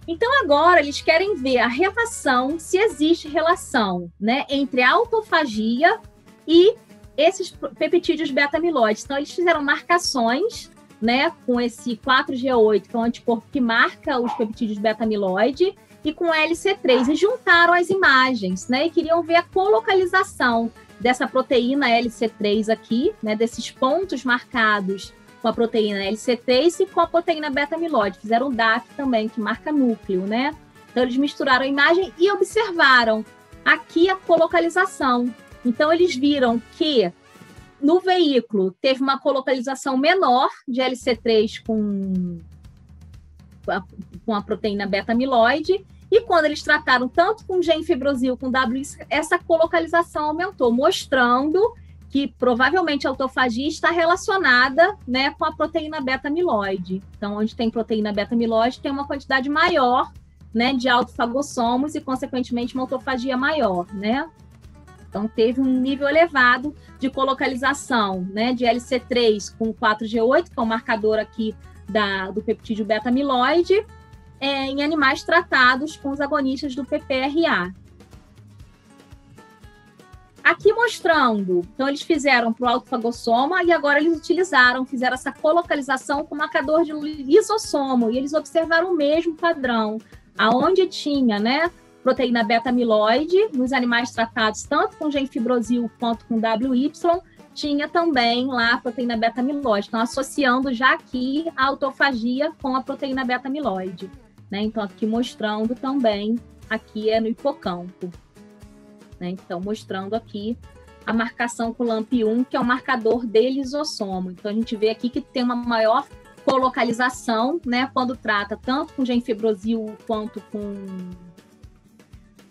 Então, agora, eles querem ver a relação, se existe relação, né, entre a autofagia e esses peptídeos beta-amiloides. Então, eles fizeram marcações, né, com esse 4G8, que é um anticorpo que marca os peptídeos beta-amiloide, e com LC3, e juntaram as imagens, né, e queriam ver a colocalização dessa proteína LC3 aqui, né, desses pontos marcados com a proteína LC3 e com a proteína beta-amiloide. Fizeram o DAC também, que marca núcleo, né? Então, eles misturaram a imagem e observaram aqui a colocalização. Então, eles viram que no veículo teve uma colocalização menor de LC3 com a proteína beta-amiloide, e quando eles trataram tanto com genfibrosil com WY, essa colocalização aumentou, mostrando que provavelmente a autofagia está relacionada, né, com a proteína beta-amiloide. Então, onde tem proteína beta-amiloide, tem uma quantidade maior, né, de autofagossomos e, consequentemente, uma autofagia maior, né? Então, teve um nível elevado de colocalização, né, de LC3 com 4G8, que é o marcador aqui do peptídeo beta-amiloide, em animais tratados com os agonistas do PPRA. Aqui mostrando, então eles fizeram para o autofagossoma e agora eles fizeram essa colocalização com marcador de lisossomo, e eles observaram o mesmo padrão, aonde tinha, né, proteína beta-amiloide nos animais tratados tanto com genfibrosil quanto com WY, tinha também lá a proteína beta-amiloide. Então, associando já aqui a autofagia com a proteína beta-amiloide, né? Então, aqui mostrando também, aqui é no hipocampo. Então, mostrando aqui a marcação com o LAMP1, que é o marcador de lisossomo. Então, a gente vê aqui que tem uma maior colocalização, né, quando trata tanto com genfibrosil quanto com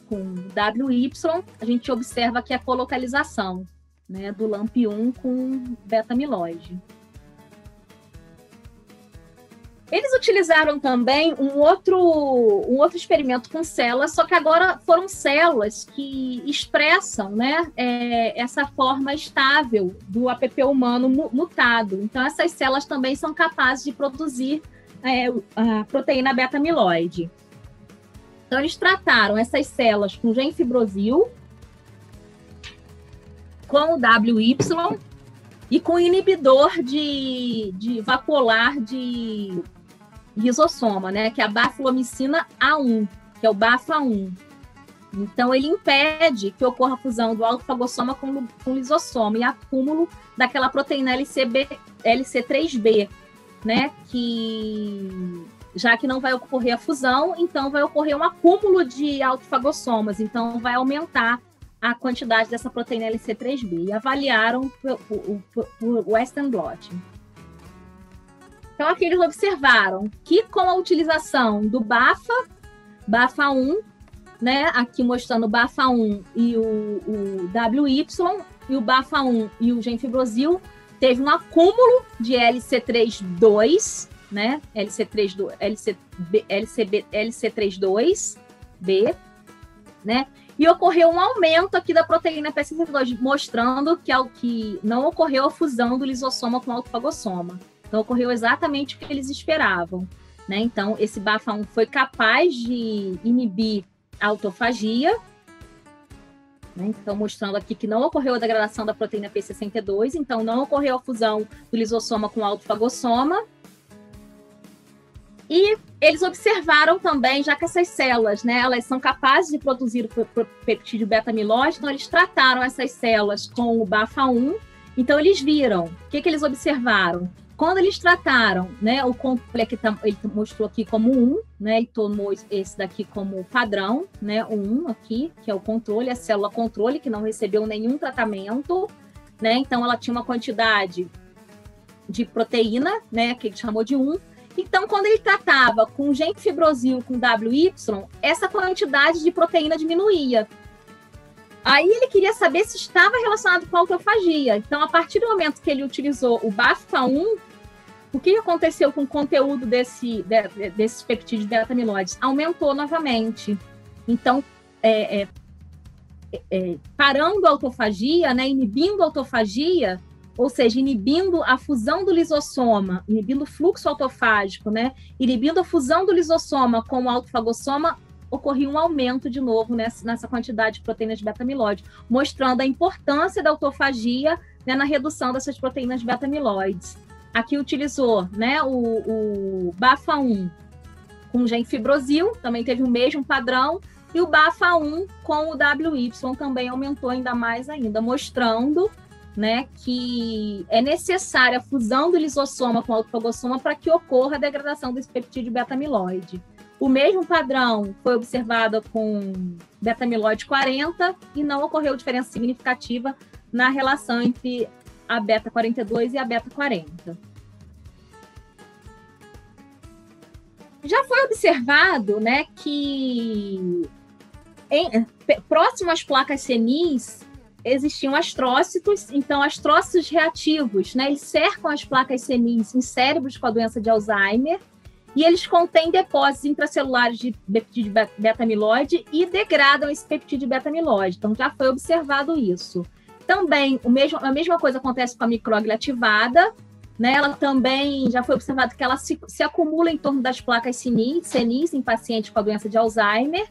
WY, a gente observa aqui a colocalização, né, do LAMP1 com beta-amiloide. Eles utilizaram também um outro experimento com células, só que agora foram células que expressam, né, essa forma estável do APP humano mutado. Então, essas células também são capazes de produzir a proteína beta-amiloide. Então, eles trataram essas células com genfibrosil, com o WY e com inibidor de vapolar de lisossoma, né, que é a bafilomicina A1, que é o BAFA1. Então, ele impede que ocorra a fusão do autofagossoma com lisossoma e acúmulo daquela proteína LC3B, né, que já que não vai ocorrer a fusão, então vai ocorrer um acúmulo de autofagossomas, então vai aumentar a quantidade dessa proteína LC3B, e avaliaram o Western blot. Então, aqui eles observaram que com a utilização do BAFA1, né, aqui mostrando o BAFA1 e o WY, e o BAFA1 e o genfibrosil, teve um acúmulo de LC32, né, LC32B, né, e ocorreu um aumento aqui da proteína P62, mostrando que não ocorreu a fusão do lisossoma com o autofagossoma. Então, ocorreu exatamente o que eles esperavam, né? Então, esse BAFA1 foi capaz de inibir a autofagia, né? Então, mostrando aqui que não ocorreu a degradação da proteína P62, então não ocorreu a fusão do lisossoma com o autofagossoma. E eles observaram também, já que essas células, né, elas são capazes de produzir o peptídeo beta-amiloide, então eles trataram essas células com o BAFA1. Então, eles viram, o que eles observaram? Quando eles trataram, né, o controle que ele mostrou aqui como 1, né, e tomou esse daqui como padrão, né, o 1 aqui, que é o controle, a célula controle, que não recebeu nenhum tratamento, né, então ela tinha uma quantidade de proteína, né, que ele chamou de 1. Então, quando ele tratava com genfibrosil com WY, essa quantidade de proteína diminuía. Aí ele queria saber se estava relacionado com a autofagia. Então, a partir do momento que ele utilizou o BAFA1, o que aconteceu com o conteúdo desses peptídeos beta-amiloides? Aumentou novamente. Então, parando a autofagia, né, inibindo a autofagia, ou seja, inibindo a fusão do lisossoma, inibindo o fluxo autofágico, né, inibindo a fusão do lisossoma com o autofagossoma, ocorria um aumento de novo nessa quantidade de proteínas de beta-amiloide, mostrando a importância da autofagia, né, na redução dessas proteínas beta-amiloides. Aqui utilizou, né, o BAFA1 com genfibrosil, também teve o mesmo padrão, e o BAFA1 com o WY também aumentou ainda mais ainda, mostrando, né, que é necessária a fusão do lisossoma com o autofagossoma para que ocorra a degradação desse peptídeo beta-amiloide. O mesmo padrão foi observado com beta-amiloide 40 e não ocorreu diferença significativa na relação entre a beta-42 e a beta-40. Já foi observado, né, que próximo às placas senis existiam astrócitos, então astrócitos reativos, né, eles cercam as placas senis em cérebros com a doença de Alzheimer, e eles contêm depósitos intracelulares de peptídeo beta-amiloide e degradam esse peptídeo beta-amiloide. Então, já foi observado isso. Também, a mesma coisa acontece com a micróglia ativada, né? Ela também, já foi observado que ela se acumula em torno das placas senis em pacientes com a doença de Alzheimer,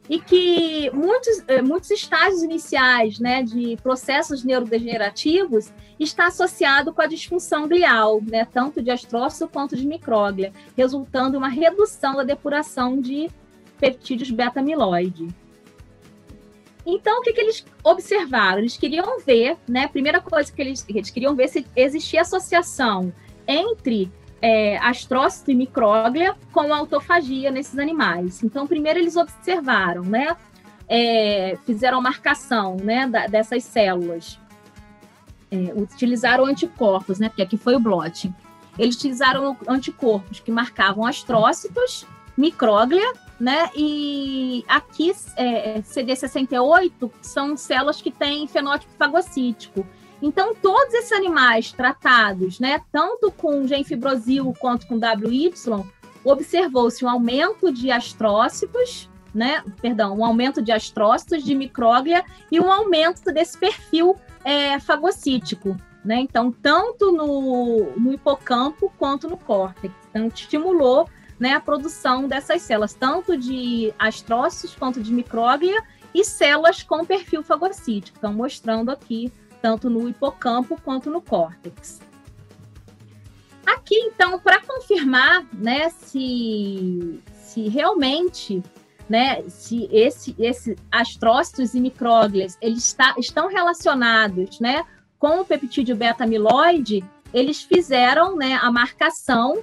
e que muitos estágios iniciais, né, de processos neurodegenerativos está associado com a disfunção glial, né, tanto de astrócito quanto de micróglia, resultando em uma redução da depuração de peptídeos beta-amiloide. Então, o que eles observaram? Eles queriam ver, né, a primeira coisa que eles queriam ver se existia associação entre astrócito e micróglia com a autofagia nesses animais. Então, primeiro eles observaram, né, fizeram a marcação, né, dessas células, utilizaram anticorpos, né, porque aqui foi o blot. Eles utilizaram anticorpos que marcavam astrócitos, micróglia, né, e aqui CD68 são células que têm fenótipo fagocítico. Então, todos esses animais tratados, né, tanto com genfibrosil quanto com WY, observou-se um aumento de astrócitos, né, um aumento de astrócitos, de micróglia e um aumento desse perfil fagocítico, né? Então, tanto no hipocampo quanto no córtex. Então, estimulou, né, a produção dessas células, tanto de astrócitos quanto de micróglia e células com perfil fagocítico. Então, mostrando aqui tanto no hipocampo quanto no córtex. Aqui, então, para confirmar, né, se realmente, né, se esses astrócitos e micróglias eles estão relacionados, né, com o peptídeo beta-amiloide, eles fizeram, né, a marcação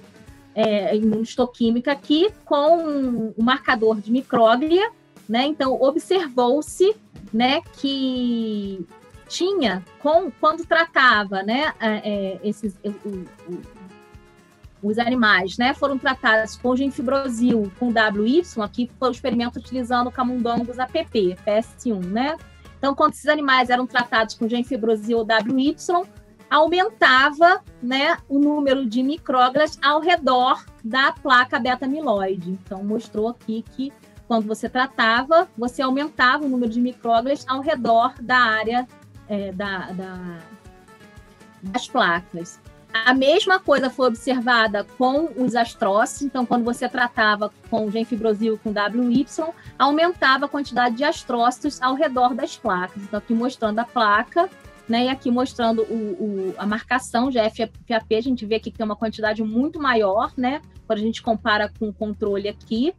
imunohistoquímica aqui com o marcador de micróglia, né, então observou-se, né, que tinha, quando tratava, né, os animais, né, foram tratados com genfibrosil, com WY, aqui foi o experimento utilizando o camundongos APP, PS1, né? Então, quando esses animais eram tratados com genfibrosil ou WY, aumentava, né, o número de micróglias ao redor da placa beta-amiloide. Então, mostrou aqui que quando você tratava, você aumentava o número de micróglias ao redor da área das placas. A mesma coisa foi observada com os astrócitos. Então, quando você tratava com genfibrosil com WY, aumentava a quantidade de astrócitos ao redor das placas. Então, aqui mostrando a placa, né, e aqui mostrando a marcação de FAP, a gente vê aqui que tem uma quantidade muito maior, né, quando a gente compara com o controle aqui,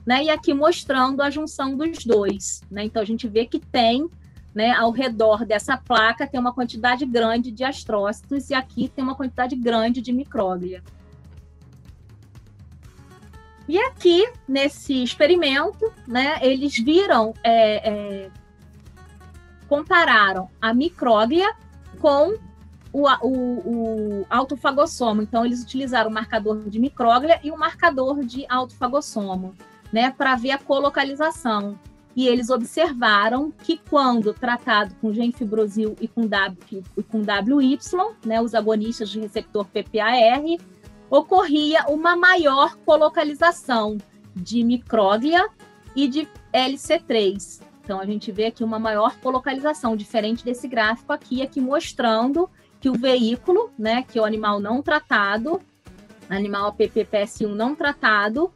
né, e aqui mostrando a junção dos dois, né. Então, a gente vê que tem, né, ao redor dessa placa tem uma quantidade grande de astrócitos e aqui tem uma quantidade grande de micróglia. E aqui, nesse experimento, né, eles viram, compararam a micróglia com o autofagossomo. Então, eles utilizaram o marcador de micróglia e o marcador de autofagossomo, né, para ver a colocalização. E eles observaram que quando tratado com gemfibrosil e com WY, né, os agonistas de receptor PPAR, ocorria uma maior colocalização de micróglia e de LC3. Então, a gente vê aqui uma maior colocalização, diferente desse gráfico aqui mostrando que o veículo, né, que é o animal não tratado, animal APP-PS1 não tratado,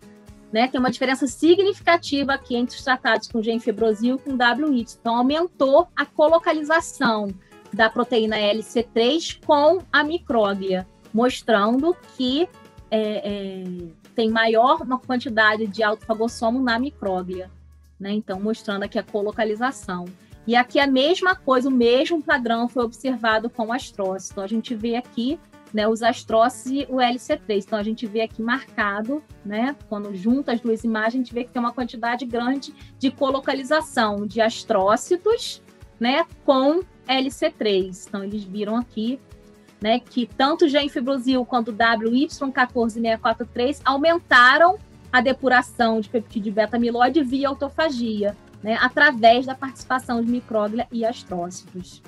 né, tem uma diferença significativa aqui entre os tratados com gemfibrosil e com WY. Então, aumentou a colocalização da proteína LC3 com a micróglia, mostrando que tem uma quantidade de autofagossomo na micróglia, né? Então, mostrando aqui a colocalização. E aqui a mesma coisa, o mesmo padrão foi observado com astrócitos. Então, a gente vê aqui, né, os astrócitos e o LC3. Então, a gente vê aqui marcado, né, quando junta as duas imagens, a gente vê que tem uma quantidade grande de colocalização de astrócitos, né, com LC3. Então, eles viram aqui, né, que tanto o gemfibrosil quanto o WY14643 aumentaram a depuração de peptídeo beta-amiloide via autofagia, né, através da participação de micróglia e astrócitos.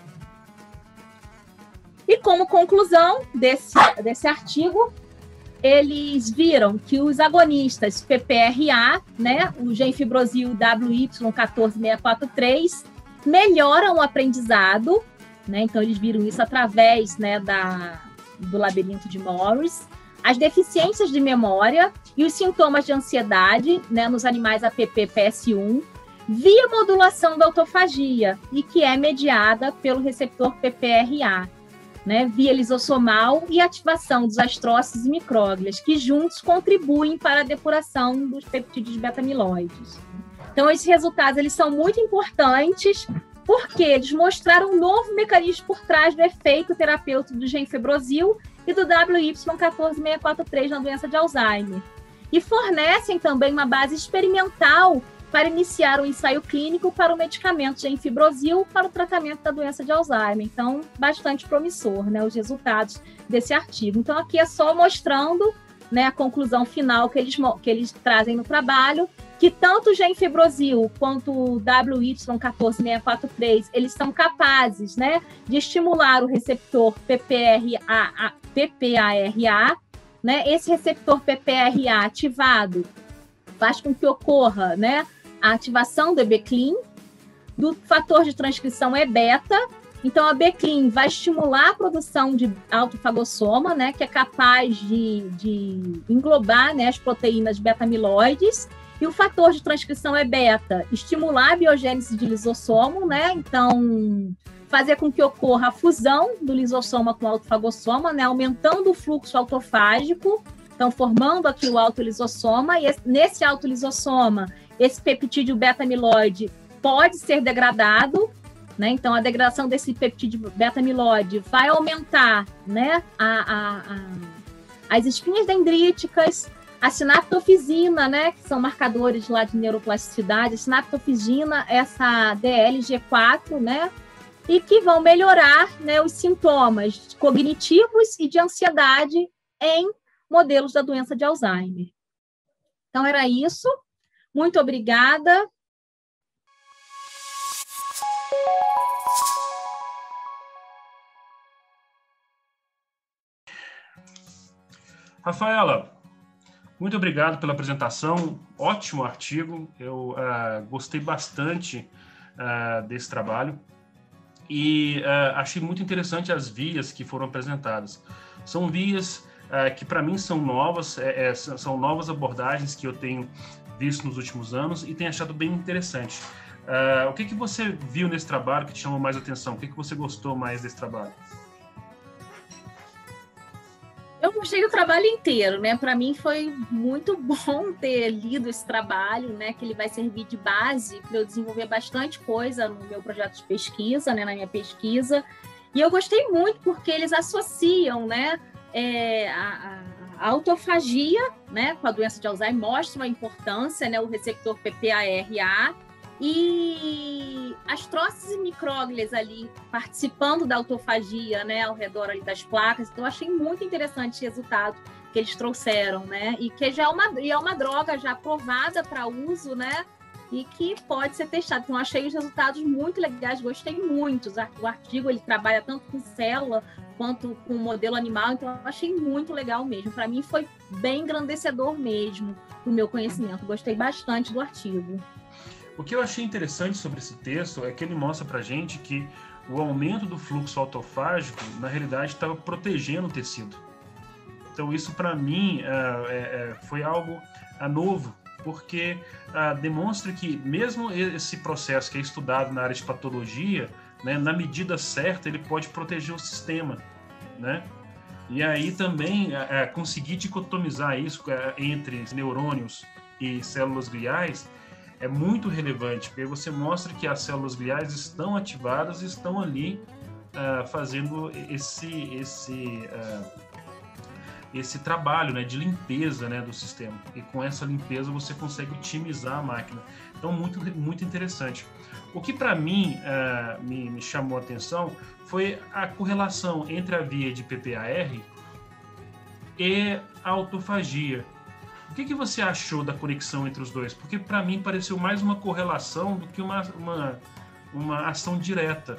E como conclusão desse artigo, eles viram que os agonistas PPRA, né, o gemfibrosil WY14643, melhoram o aprendizado, né, então eles viram isso através, né, do labirinto de Morris, as deficiências de memória e os sintomas de ansiedade, né, nos animais APP-PS1, via modulação da autofagia, e que é mediada pelo receptor PPRA, né, via lisossomal e ativação dos astrócitos e micróglias, que juntos contribuem para a depuração dos peptídeos beta-amiloides. Então, esses resultados eles são muito importantes, porque eles mostraram um novo mecanismo por trás do efeito terapêutico do gemfibrosil e do WY14643 na doença de Alzheimer. E fornecem também uma base experimental para iniciar um ensaio clínico para o medicamento gemfibrosil para o tratamento da doença de Alzheimer. Então, bastante promissor, né, os resultados desse artigo. Então, aqui é só mostrando, né, a conclusão final que eles trazem no trabalho, que tanto o gemfibrosil quanto o WY14643, eles são capazes, né, de estimular o receptor PPARA, né? Esse receptor PPARA ativado faz com que ocorra, né, a ativação do EBCLIN, do fator de transcrição E-beta. Então, a EBCLIN vai estimular a produção de autofagossoma, né, que é capaz de englobar, né, as proteínas beta-amiloides, e o fator de transcrição E-beta estimular a biogênese de lisossomo, né, então fazer com que ocorra a fusão do lisossoma com o autofagossoma, né, aumentando o fluxo autofágico, então formando aqui o autolisossoma, e nesse autolisossoma, esse peptídeo beta-amiloide pode ser degradado, né? Então, a degradação desse peptídeo beta-amiloide vai aumentar, né, as espinhas dendríticas, a sinaptofisina, né, que são marcadores lá de neuroplasticidade, a sinaptofisina, essa DLG4, né, e que vão melhorar, né, os sintomas cognitivos e de ansiedade em modelos da doença de Alzheimer. Então, era isso. Muito obrigada. Rafaela, muito obrigado pela apresentação. Ótimo artigo. Eu gostei bastante desse trabalho e achei muito interessante as vias que foram apresentadas. São vias que para mim são novas, são novas abordagens que eu tenho visto nos últimos anos e tenho achado bem interessante. O que você viu nesse trabalho que te chamou mais atenção? O que você gostou mais desse trabalho? Eu gostei do trabalho inteiro, né? Para mim foi muito bom ter lido esse trabalho, né? Que ele vai servir de base para eu desenvolver bastante coisa no meu projeto de pesquisa, né? Na minha pesquisa. E eu gostei muito porque eles associam, né? A autofagia, né? Com a doença de Alzheimer, mostram a importância, né? O receptor PPARA e as próteses micróglias ali participando da autofagia, né, ao redor ali das placas. Então, eu achei muito interessante esse resultado que eles trouxeram, né, e que já é uma droga já aprovada para uso, né, e que pode ser testada. Então, eu achei os resultados muito legais, gostei muito. O artigo, ele trabalha tanto com célula quanto com modelo animal, então eu achei muito legal mesmo. Para mim, foi bem engrandecedor mesmo o meu conhecimento. Gostei bastante do artigo. O que eu achei interessante sobre esse texto é que ele mostra para a gente que o aumento do fluxo autofágico, na realidade, estava protegendo o tecido. Então, isso para mim foi algo novo, porque demonstra que mesmo esse processo que é estudado na área de patologia, né, na medida certa, ele pode proteger o sistema, né? E aí também conseguir dicotomizar isso entre neurônios e células gliais é muito relevante, porque você mostra que as células gliais estão ativadas e estão ali fazendo esse trabalho, né, de limpeza, né, do sistema. E com essa limpeza você consegue otimizar a máquina. Então, muito, muito interessante. O que para mim me chamou a atenção foi a correlação entre a via de PPAR e a autofagia. O que você achou da conexão entre os dois? Porque para mim pareceu mais uma correlação do que uma ação direta.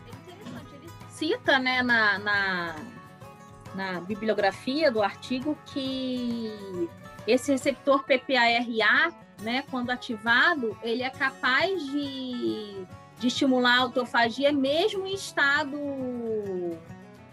É interessante, ele cita, né, na bibliografia do artigo que esse receptor PPARA, né, quando ativado, ele é capaz de estimular a autofagia mesmo em estado,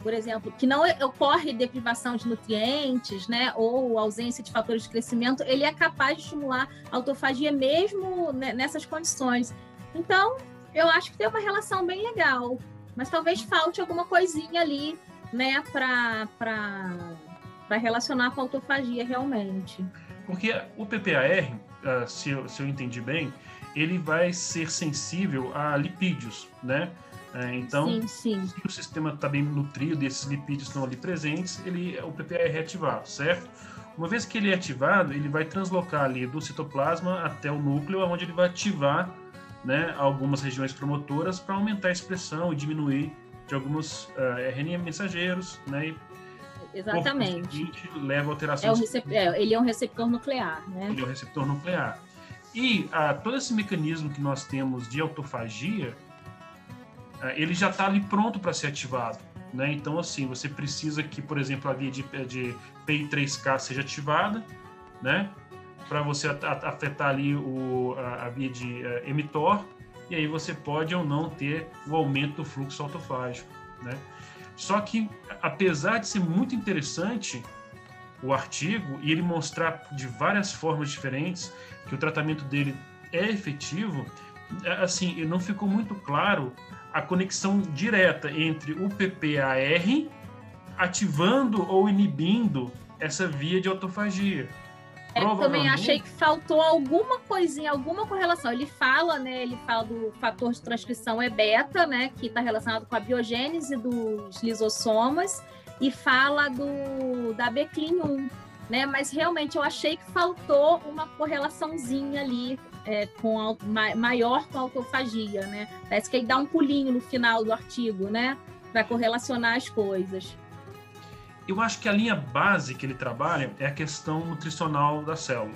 por exemplo, que não ocorre deprivação de nutrientes, né, ou ausência de fatores de crescimento, ele é capaz de estimular a autofagia mesmo nessas condições. Então, eu acho que tem uma relação bem legal, mas talvez falte alguma coisinha ali, né, para relacionar com a autofagia realmente. Porque o PPAR, se eu entendi bem, ele vai ser sensível a lipídios, né? Então, sim. se o sistema está bem nutrido e esses lipídios estão ali presentes, o PPAR é ativado, certo? Uma vez que ele é ativado, ele vai translocar ali do citoplasma até o núcleo, onde ele vai ativar, né, algumas regiões promotoras para aumentar a expressão e diminuir de alguns RNA mensageiros, né? Exatamente. Leva a alterações. Ele é um receptor nuclear, né? Ele é um receptor nuclear. E todo esse mecanismo que nós temos de autofagia, ele já está ali pronto para ser ativado, né? Então, assim, você precisa que, por exemplo, a via de PI3K seja ativada, né? Para você afetar ali a via de mTOR, e aí você pode ou não ter o aumento do fluxo autofágico, né? Só que, apesar de ser muito interessante o artigo, e ele mostrar de várias formas diferentes que o tratamento dele é efetivo, assim, não ficou muito claro a conexão direta entre o PPAR ativando ou inibindo essa via de autofagia. Também achei que faltou alguma coisinha, alguma correlação. Ele fala do fator de transcrição E-beta, né, que está relacionado com a biogênese dos lisossomas, e fala da BCLIN1, né, mas realmente eu achei que faltou uma correlaçãozinha ali maior com a autofagia, né? Parece que ele dá um pulinho no final do artigo, né, para correlacionar as coisas. Eu acho que a linha base que ele trabalha é a questão nutricional da célula.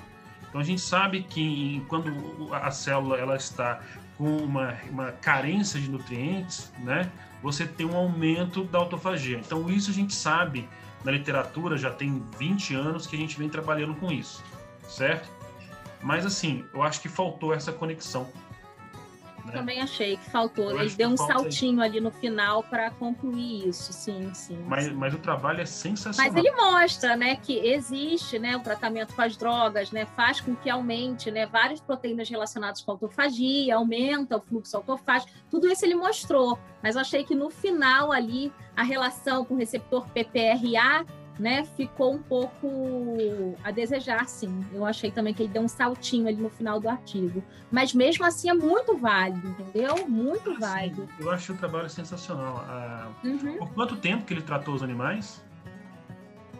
Então a gente sabe que quando a célula ela está com uma carência de nutrientes, né, você tem um aumento da autofagia. Então isso a gente sabe na literatura, já tem 20 anos que a gente vem trabalhando com isso, certo? Mas assim, eu acho que faltou essa conexão. né? Também achei que faltou. Eu Ele acho deu que um falta saltinho ali no final para concluir isso, sim. Mas o trabalho é sensacional. Mas ele mostra, né, que existe, né, o tratamento com as drogas, né, faz com que aumente, né, várias proteínas relacionadas com a autofagia, aumenta o fluxo autofágico. Tudo isso ele mostrou. Mas eu achei que no final ali a relação com o receptor PPRA, né, ficou um pouco a desejar, sim. Eu achei também que ele deu um saltinho ali no final do artigo. Mas mesmo assim é muito válido, entendeu? Muito válido. Eu acho o trabalho sensacional. Por quanto tempo que ele tratou os animais?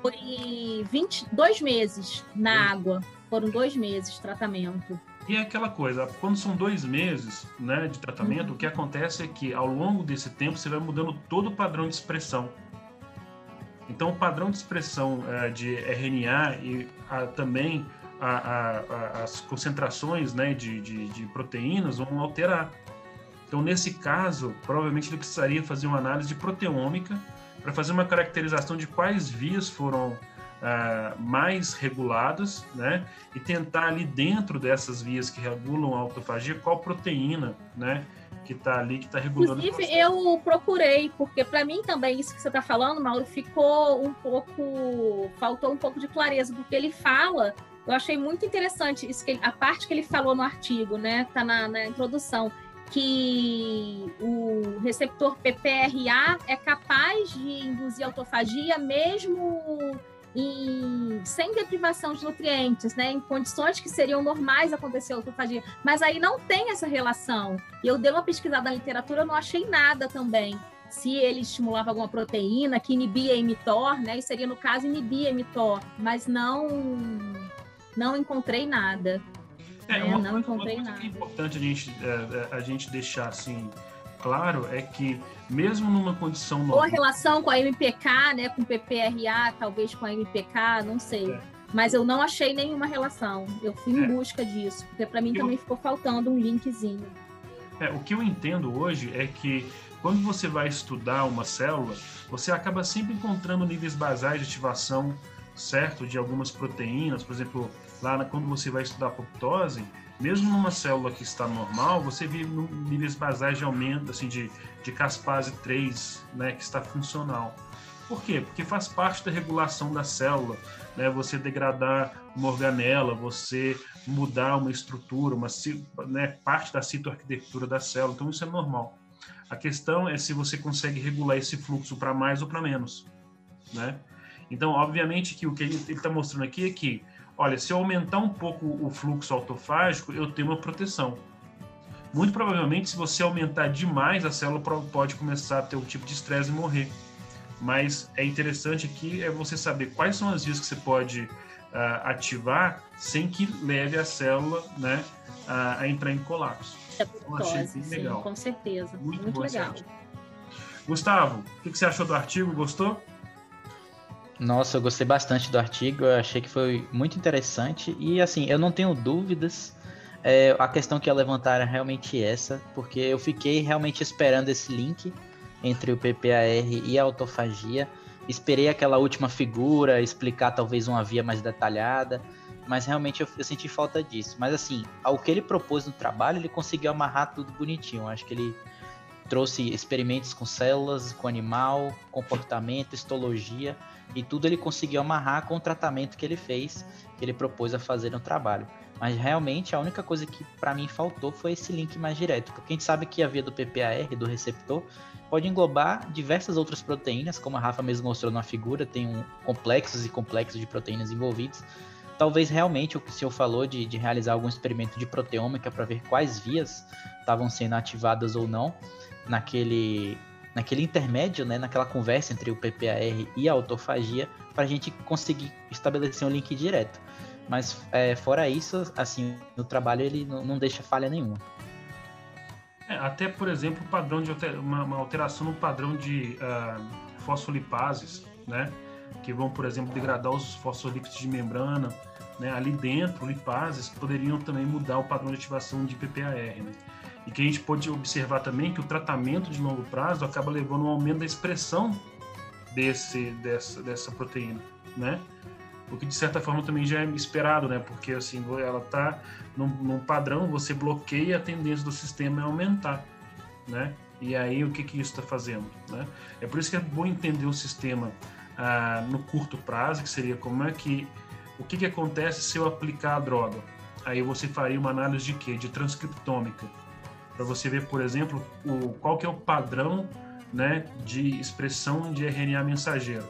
Foi 22 meses na água. Foram 2 meses de tratamento. E é aquela coisa, quando são 2 meses, né, de tratamento, o que acontece é que ao longo desse tempo você vai mudando todo o padrão de expressão. Então, o padrão de expressão de RNA e também as concentrações, né, de proteínas vão alterar. Então, nesse caso, provavelmente ele precisaria fazer uma análise de proteômica para fazer uma caracterização de quais vias foram mais reguladas, né, e tentar ali dentro dessas vias que regulam a autofagia, qual proteína, né, que está ali, que está regulando. Inclusive, eu procurei, porque para mim também isso que você está falando, Mauro, faltou um pouco de clareza, porque ele fala, eu achei muito interessante isso, a parte que ele falou no artigo, né, tá na introdução, que o receptor PPRA é capaz de induzir autofagia mesmo sem deprivação de nutrientes, né, em condições que seriam normais acontecer a autofagia, mas aí não tem essa relação. E eu dei uma pesquisada na literatura, eu não achei nada também. Se ele estimulava alguma proteína que inibia mTOR, né, e seria no caso inibir mTOR, mas não encontrei nada. Não encontrei nada. O que é importante a gente deixar assim claro é que mesmo numa condição normal... Ou a relação com a MPK, né, com o PPRA, talvez com a MPK, não sei. Mas eu não achei nenhuma relação. Eu fui em busca disso, porque para mim também ficou faltando um linkzinho. O que eu entendo hoje é que quando você vai estudar uma célula, você acaba sempre encontrando níveis basais de ativação, certo, de algumas proteínas. Por exemplo, quando você vai estudar apoptose, mesmo numa célula que está normal, você vê níveis basais de aumento, assim, de caspase 3, né, que está funcional. Por quê? Porque faz parte da regulação da célula, né, você degradar uma organela, você mudar uma estrutura, parte da citoarquitetura da célula, então isso é normal. A questão é se você consegue regular esse fluxo para mais ou para menos, né? Então, obviamente que o que ele está mostrando aqui é que, olha, se eu aumentar um pouco o fluxo autofágico, eu tenho uma proteção. Muito provavelmente, se você aumentar demais, a célula pode começar a ter um tipo de estresse e morrer. Mas é interessante aqui você saber quais são as vias que você pode ativar sem que leve a célula, né, a entrar em colapso. Então, achei bem legal. Sim, com certeza. Muito legal. Gustavo, o que você achou do artigo? Gostou? Nossa, eu gostei bastante do artigo, eu achei que foi muito interessante e assim, eu não tenho dúvidas, a questão que ia levantar era realmente essa, porque eu fiquei realmente esperando esse link entre o PPAR e a autofagia, esperei aquela última figura, explicar talvez uma via mais detalhada, mas realmente eu senti falta disso, mas assim, ao que ele propôs no trabalho, ele conseguiu amarrar tudo bonitinho, eu acho que ele trouxe experimentos com células, com animal, comportamento, histologia, e tudo ele conseguiu amarrar com o tratamento que ele fez, que ele propôs a fazer no trabalho. Mas realmente a única coisa que para mim faltou foi esse link mais direto, porque a gente sabe que a via do PPAR, do receptor, pode englobar diversas outras proteínas, como a Rafa mesmo mostrou na figura, tem complexos e complexos de proteínas envolvidos. Talvez realmente o que o senhor falou de realizar algum experimento de proteômica para ver quais vias estavam sendo ativadas ou não, naquele intermédio, né, naquela conversa entre o PPAR e a autofagia, para a gente conseguir estabelecer um link direto. Mas fora isso, assim, o trabalho ele não deixa falha nenhuma. Até, por exemplo, o padrão de uma alteração no padrão de fosfolipases, né, que vão, por exemplo, degradar os fosfolípidos de membrana, né, ali dentro, lipases poderiam também mudar o padrão de ativação de PPAR, né? E que a gente pode observar também que o tratamento de longo prazo acaba levando a um aumento da expressão dessa proteína, né? o que de certa forma também já é esperado, né? Porque assim, ela está num padrão, você bloqueia, a tendência do sistema é aumentar, né? E aí o que isso está fazendo, né? É por isso que é bom entender o sistema no curto prazo, que seria o que acontece se eu aplicar a droga. Aí você faria uma análise de quê? De transcriptômica, para você ver, por exemplo, qual que é o padrão, né, de expressão de RNA mensageiro,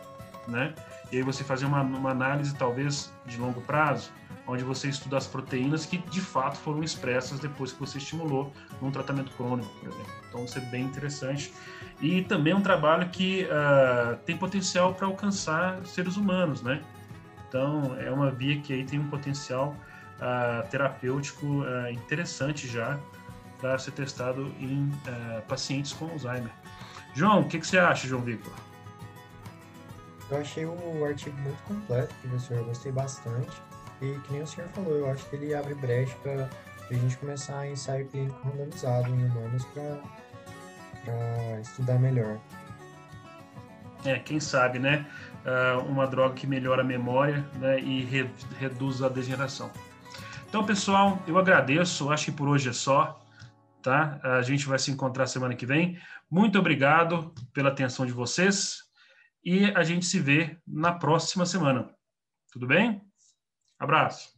né? E aí você fazer uma análise, talvez, de longo prazo, onde você estuda as proteínas que, de fato, foram expressas depois que você estimulou num tratamento crônico, por exemplo. Então, isso é bem interessante. E também é um trabalho que tem potencial para alcançar seres humanos, né? Então, é uma via que aí tem um potencial terapêutico interessante já para ser testado em pacientes com Alzheimer. João, o que você acha, João Victor? Eu achei o artigo muito completo, professor, eu gostei bastante. E que nem o senhor falou, eu acho que ele abre brecha para a gente começar ensaio clínico randomizado em humanos para estudar melhor. Quem sabe, né? Uma droga que melhora a memória, né, e reduz a degeneração. Então, pessoal, eu agradeço, acho que por hoje é só, tá? A gente vai se encontrar semana que vem. Muito obrigado pela atenção de vocês e a gente se vê na próxima semana. Tudo bem? Abraço.